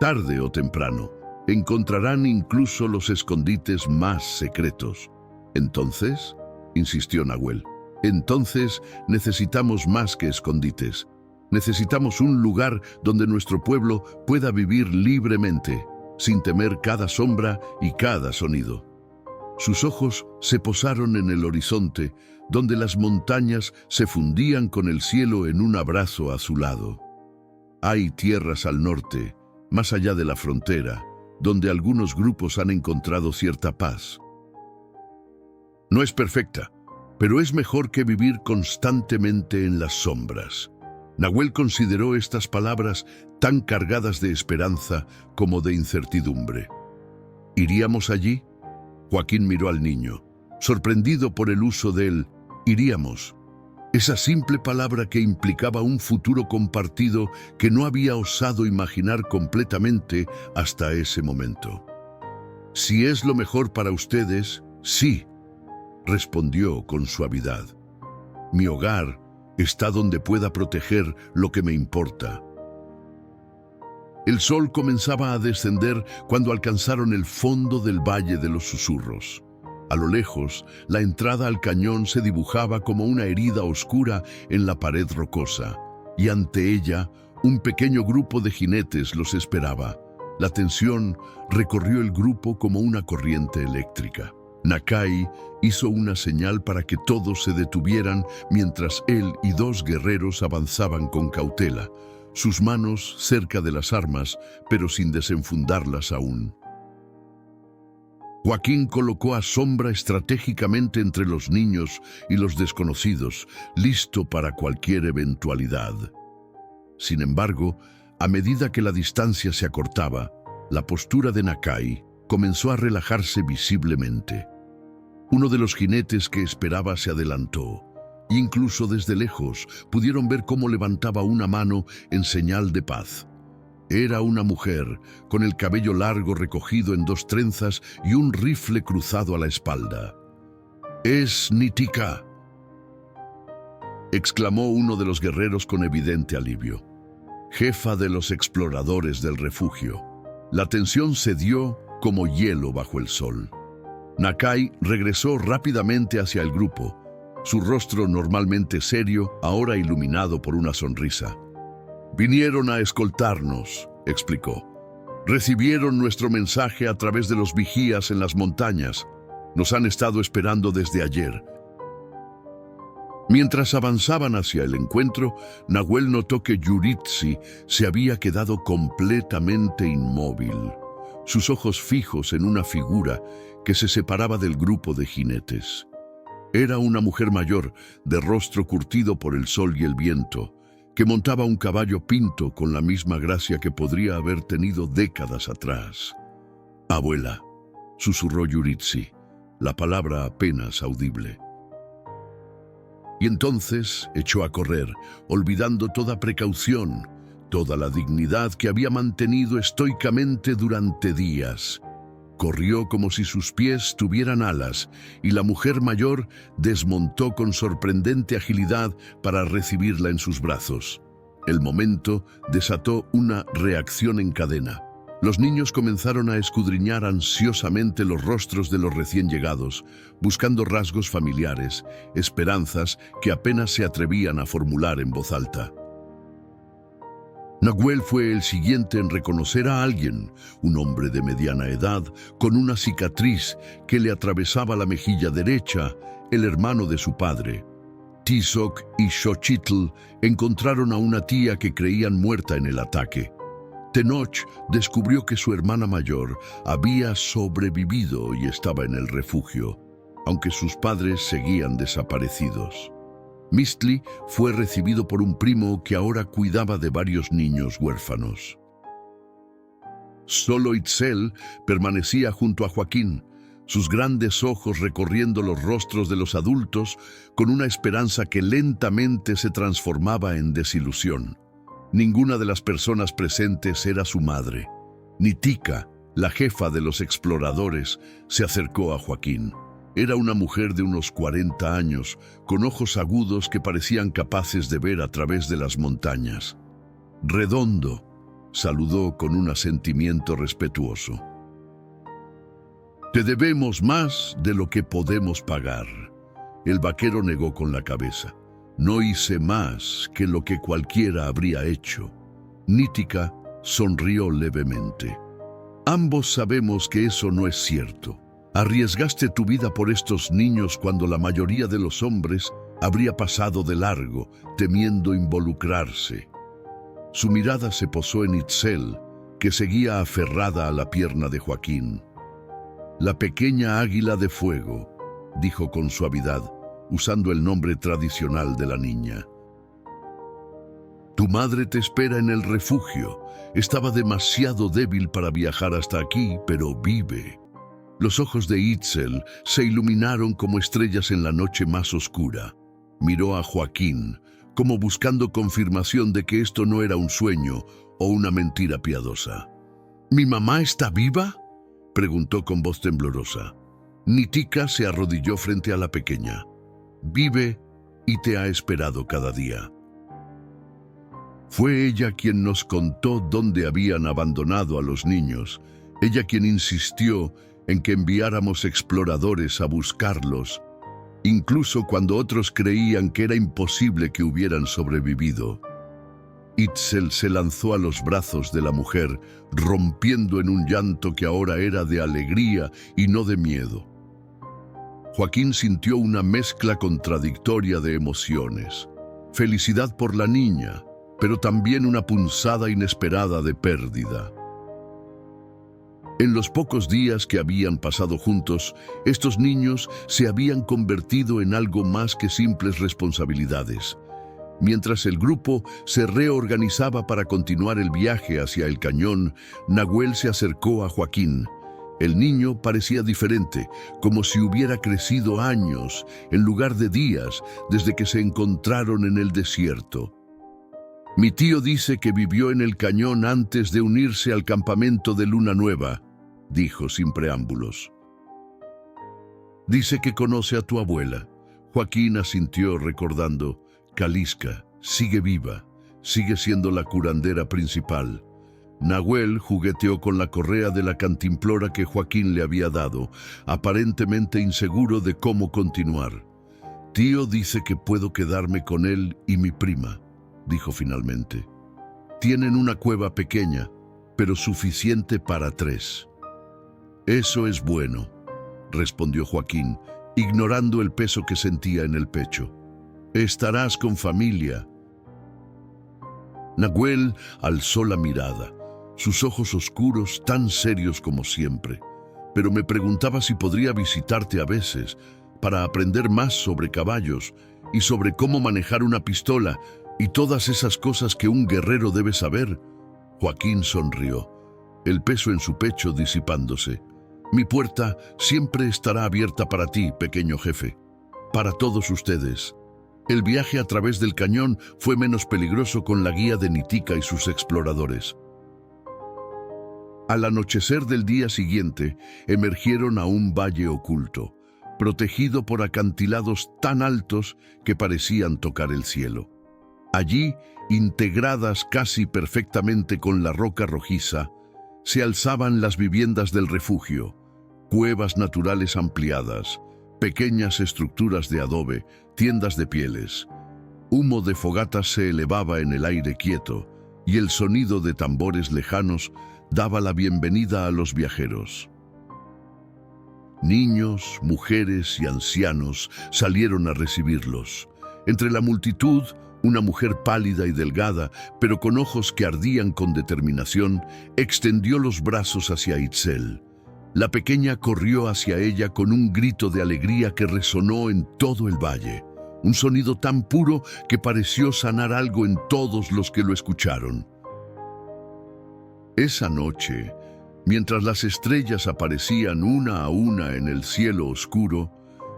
Tarde o temprano, encontrarán incluso los escondites más secretos. Entonces», insistió Nahuel, «entonces necesitamos más que escondites. Necesitamos un lugar donde nuestro pueblo pueda vivir libremente, sin temer cada sombra y cada sonido». Sus ojos se posaron en el horizonte, donde las montañas se fundían con el cielo en un abrazo azulado. Hay tierras al norte, más allá de la frontera, donde algunos grupos han encontrado cierta paz. No es perfecta, pero es mejor que vivir constantemente en las sombras. Nahuel consideró estas palabras tan cargadas de esperanza como de incertidumbre. ¿Iríamos allí? Joaquín miró al niño, sorprendido por el uso del «iríamos». Esa simple palabra que implicaba un futuro compartido que no había osado imaginar completamente hasta ese momento. «Si es lo mejor para ustedes, sí», respondió con suavidad. «Mi hogar está donde pueda proteger lo que me importa». El sol comenzaba a descender cuando alcanzaron el fondo del Valle de los Susurros. A lo lejos, la entrada al cañón se dibujaba como una herida oscura en la pared rocosa, y ante ella, un pequeño grupo de jinetes los esperaba. La tensión recorrió el grupo como una corriente eléctrica. Nakai hizo una señal para que todos se detuvieran mientras él y dos guerreros avanzaban con cautela, sus manos cerca de las armas, pero sin desenfundarlas aún. Joaquín colocó a Sombra estratégicamente entre los niños y los desconocidos, listo para cualquier eventualidad. Sin embargo, a medida que la distancia se acortaba, la postura de Nakai comenzó a relajarse visiblemente. Uno de los jinetes que esperaba se adelantó. Incluso desde lejos pudieron ver cómo levantaba una mano en señal de paz. Era una mujer, con el cabello largo recogido en dos trenzas y un rifle cruzado a la espalda. «Es Nitika», exclamó uno de los guerreros con evidente alivio. Jefa de los exploradores del refugio. La tensión cedió como hielo bajo el sol. Nakai regresó rápidamente hacia el grupo, su rostro normalmente serio, ahora iluminado por una sonrisa. «Vinieron a escoltarnos», explicó. «Recibieron nuestro mensaje a través de los vigías en las montañas. Nos han estado esperando desde ayer». Mientras avanzaban hacia el encuentro, Nahuel notó que Yuritsi se había quedado completamente inmóvil, sus ojos fijos en una figura que se separaba del grupo de jinetes. Era una mujer mayor, de rostro curtido por el sol y el viento, que montaba un caballo pinto con la misma gracia que podría haber tenido décadas atrás. «Abuela», susurró Yuritsi, la palabra apenas audible. Y entonces echó a correr, olvidando toda precaución, toda la dignidad que había mantenido estoicamente durante días. Corrió como si sus pies tuvieran alas, y la mujer mayor desmontó con sorprendente agilidad para recibirla en sus brazos. El momento desató una reacción en cadena. Los niños comenzaron a escudriñar ansiosamente los rostros de los recién llegados, buscando rasgos familiares, esperanzas que apenas se atrevían a formular en voz alta. Nahuel fue el siguiente en reconocer a alguien, un hombre de mediana edad, con una cicatriz que le atravesaba la mejilla derecha, el hermano de su padre. Tizoc y Xochitl encontraron a una tía que creían muerta en el ataque. Tenoch descubrió que su hermana mayor había sobrevivido y estaba en el refugio, aunque sus padres seguían desaparecidos. Mistli fue recibido por un primo que ahora cuidaba de varios niños huérfanos. Solo Itzel permanecía junto a Joaquín, sus grandes ojos recorriendo los rostros de los adultos con una esperanza que lentamente se transformaba en desilusión. Ninguna de las personas presentes era su madre. Nitika, la jefa de los exploradores, se acercó a Joaquín. Era una mujer de unos 40 años, con ojos agudos que parecían capaces de ver a través de las montañas. «Redondo», saludó con un asentimiento respetuoso. «Te debemos más de lo que podemos pagar». El vaquero negó con la cabeza. «No hice más que lo que cualquiera habría hecho». Nitika sonrió levemente. «Ambos sabemos que eso no es cierto. Arriesgaste tu vida por estos niños cuando la mayoría de los hombres habría pasado de largo, temiendo involucrarse. Su mirada se posó en Itzel, que seguía aferrada a la pierna de Joaquín. La pequeña águila de fuego, dijo con suavidad, usando el nombre tradicional de la niña. Tu madre te espera en el refugio. Estaba demasiado débil para viajar hasta aquí, pero vive. Los ojos de Itzel se iluminaron como estrellas en la noche más oscura. Miró a Joaquín, como buscando confirmación de que esto no era un sueño o una mentira piadosa. ¿Mi mamá está viva?, preguntó con voz temblorosa. Nitika se arrodilló frente a la pequeña. Vive y te ha esperado cada día. Fue ella quien nos contó dónde habían abandonado a los niños, ella quien insistió en que enviáramos exploradores a buscarlos, incluso cuando otros creían que era imposible que hubieran sobrevivido. Itzel se lanzó a los brazos de la mujer, rompiendo en un llanto que ahora era de alegría y no de miedo. Joaquín sintió una mezcla contradictoria de emociones. Felicidad por la niña, pero también una punzada inesperada de pérdida. En los pocos días que habían pasado juntos, estos niños se habían convertido en algo más que simples responsabilidades. Mientras el grupo se reorganizaba para continuar el viaje hacia el cañón, Nahuel se acercó a Joaquín. El niño parecía diferente, como si hubiera crecido años, en lugar de días, desde que se encontraron en el desierto. Mi tío dice que vivió en el cañón antes de unirse al campamento de Luna Nueva, dijo sin preámbulos. Dice que conoce a tu abuela. Joaquín asintió recordando. Kaliska sigue viva, sigue siendo la curandera principal. Nahuel jugueteó con la correa de la cantimplora que Joaquín le había dado, aparentemente inseguro de cómo continuar. Tío dice que puedo quedarme con él y mi prima, dijo finalmente. Tienen una cueva pequeña, pero suficiente para 3. Eso es bueno, respondió Joaquín, ignorando el peso que sentía en el pecho. Estarás con familia. Nahuel alzó la mirada, sus ojos oscuros tan serios como siempre. Pero me preguntaba si podría visitarte a veces, para aprender más sobre caballos y sobre cómo manejar una pistola y todas esas cosas que un guerrero debe saber. Joaquín sonrió, el peso en su pecho disipándose. Mi puerta siempre estará abierta para ti, pequeño jefe, para todos ustedes. El viaje a través del cañón fue menos peligroso con la guía de Nitika y sus exploradores. Al anochecer del día siguiente, emergieron a un valle oculto, protegido por acantilados tan altos que parecían tocar el cielo. Allí, integradas casi perfectamente con la roca rojiza, se alzaban las viviendas del refugio, cuevas naturales ampliadas, pequeñas estructuras de adobe, tiendas de pieles. Humo de fogatas se elevaba en el aire quieto y el sonido de tambores lejanos daba la bienvenida a los viajeros. Niños, mujeres y ancianos salieron a recibirlos. Entre la multitud, una mujer pálida y delgada, pero con ojos que ardían con determinación, extendió los brazos hacia Itzel. La pequeña corrió hacia ella con un grito de alegría que resonó en todo el valle. Un sonido tan puro que pareció sanar algo en todos los que lo escucharon. Esa noche, mientras las estrellas aparecían una a una en el cielo oscuro,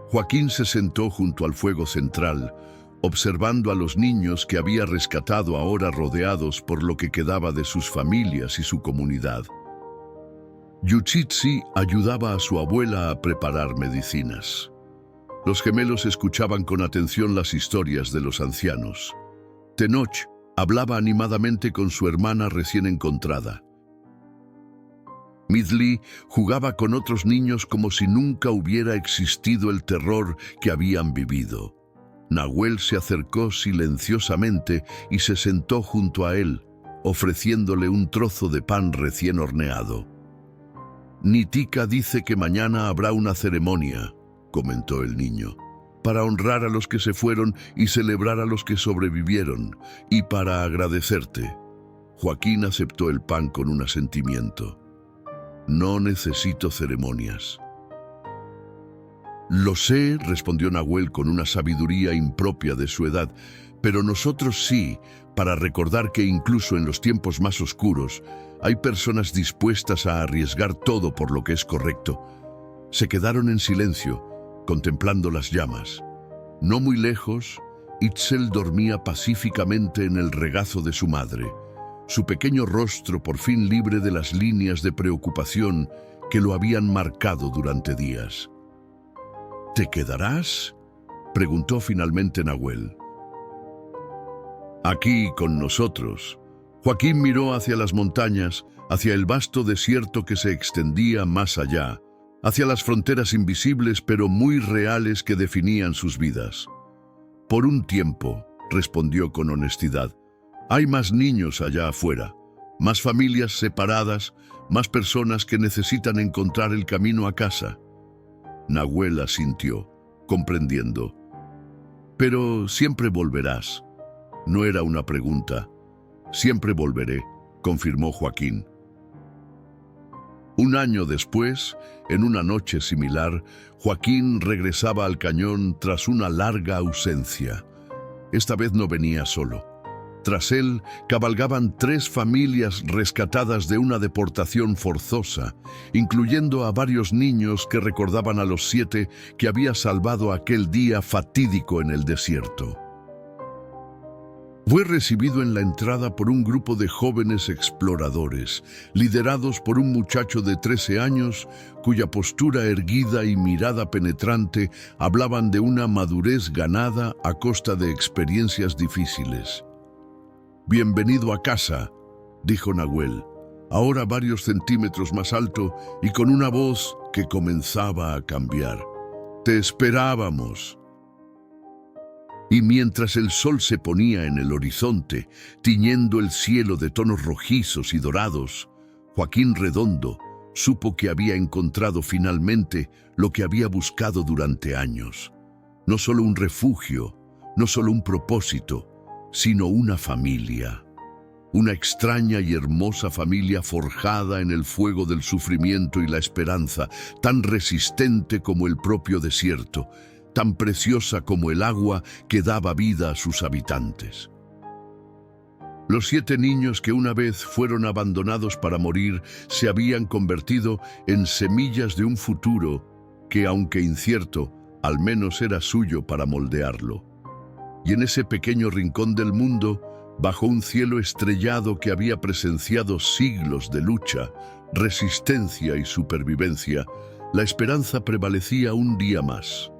Joaquín se sentó junto al fuego central, observando a los niños que había rescatado ahora rodeados por lo que quedaba de sus familias y su comunidad. Yuchitsi ayudaba a su abuela a preparar medicinas. Los gemelos escuchaban con atención las historias de los ancianos. Tenoch hablaba animadamente con su hermana recién encontrada. Midli jugaba con otros niños como si nunca hubiera existido el terror que habían vivido. Nahuel se acercó silenciosamente y se sentó junto a él, ofreciéndole un trozo de pan recién horneado. Nitika dice que mañana habrá una ceremonia, comentó el niño, para honrar a los que se fueron y celebrar a los que sobrevivieron, y para agradecerte. Joaquín aceptó el pan con un asentimiento. No necesito ceremonias. Lo sé, respondió Nahuel con una sabiduría impropia de su edad, pero nosotros sí, para recordar que incluso en los tiempos más oscuros hay personas dispuestas a arriesgar todo por lo que es correcto. Se quedaron en silencio, contemplando las llamas. No muy lejos, Itzel dormía pacíficamente en el regazo de su madre, su pequeño rostro por fin libre de las líneas de preocupación que lo habían marcado durante días. ¿Te quedarás?, preguntó finalmente Nahuel. Aquí con nosotros. Joaquín miró hacia las montañas, hacia el vasto desierto que se extendía más allá, hacia las fronteras invisibles pero muy reales que definían sus vidas. Por un tiempo, respondió con honestidad, hay más niños allá afuera, más familias separadas, más personas que necesitan encontrar el camino a casa. Nahuel asintió, comprendiendo. Pero siempre volverás. No era una pregunta. Siempre volveré, confirmó Joaquín. Un año después, en una noche similar, Joaquín regresaba al cañón tras una larga ausencia. Esta vez no venía solo. Tras él, cabalgaban 3 familias rescatadas de una deportación forzosa, incluyendo a varios niños que recordaban a los 7 que había salvado aquel día fatídico en el desierto. Fue recibido en la entrada por un grupo de jóvenes exploradores, liderados por un muchacho de 13 años, cuya postura erguida y mirada penetrante hablaban de una madurez ganada a costa de experiencias difíciles. «Bienvenido a casa», dijo Nahuel, ahora varios centímetros más alto y con una voz que comenzaba a cambiar. «Te esperábamos». Y mientras el sol se ponía en el horizonte, tiñendo el cielo de tonos rojizos y dorados, Joaquín Redondo supo que había encontrado finalmente lo que había buscado durante años. No solo un refugio, no solo un propósito, sino una familia. Una extraña y hermosa familia forjada en el fuego del sufrimiento y la esperanza, tan resistente como el propio desierto, tan preciosa como el agua que daba vida a sus habitantes. Los 7 niños que una vez fueron abandonados para morir se habían convertido en semillas de un futuro que, aunque incierto, al menos era suyo para moldearlo. Y en ese pequeño rincón del mundo, bajo un cielo estrellado que había presenciado siglos de lucha, resistencia y supervivencia, la esperanza prevalecía un día más.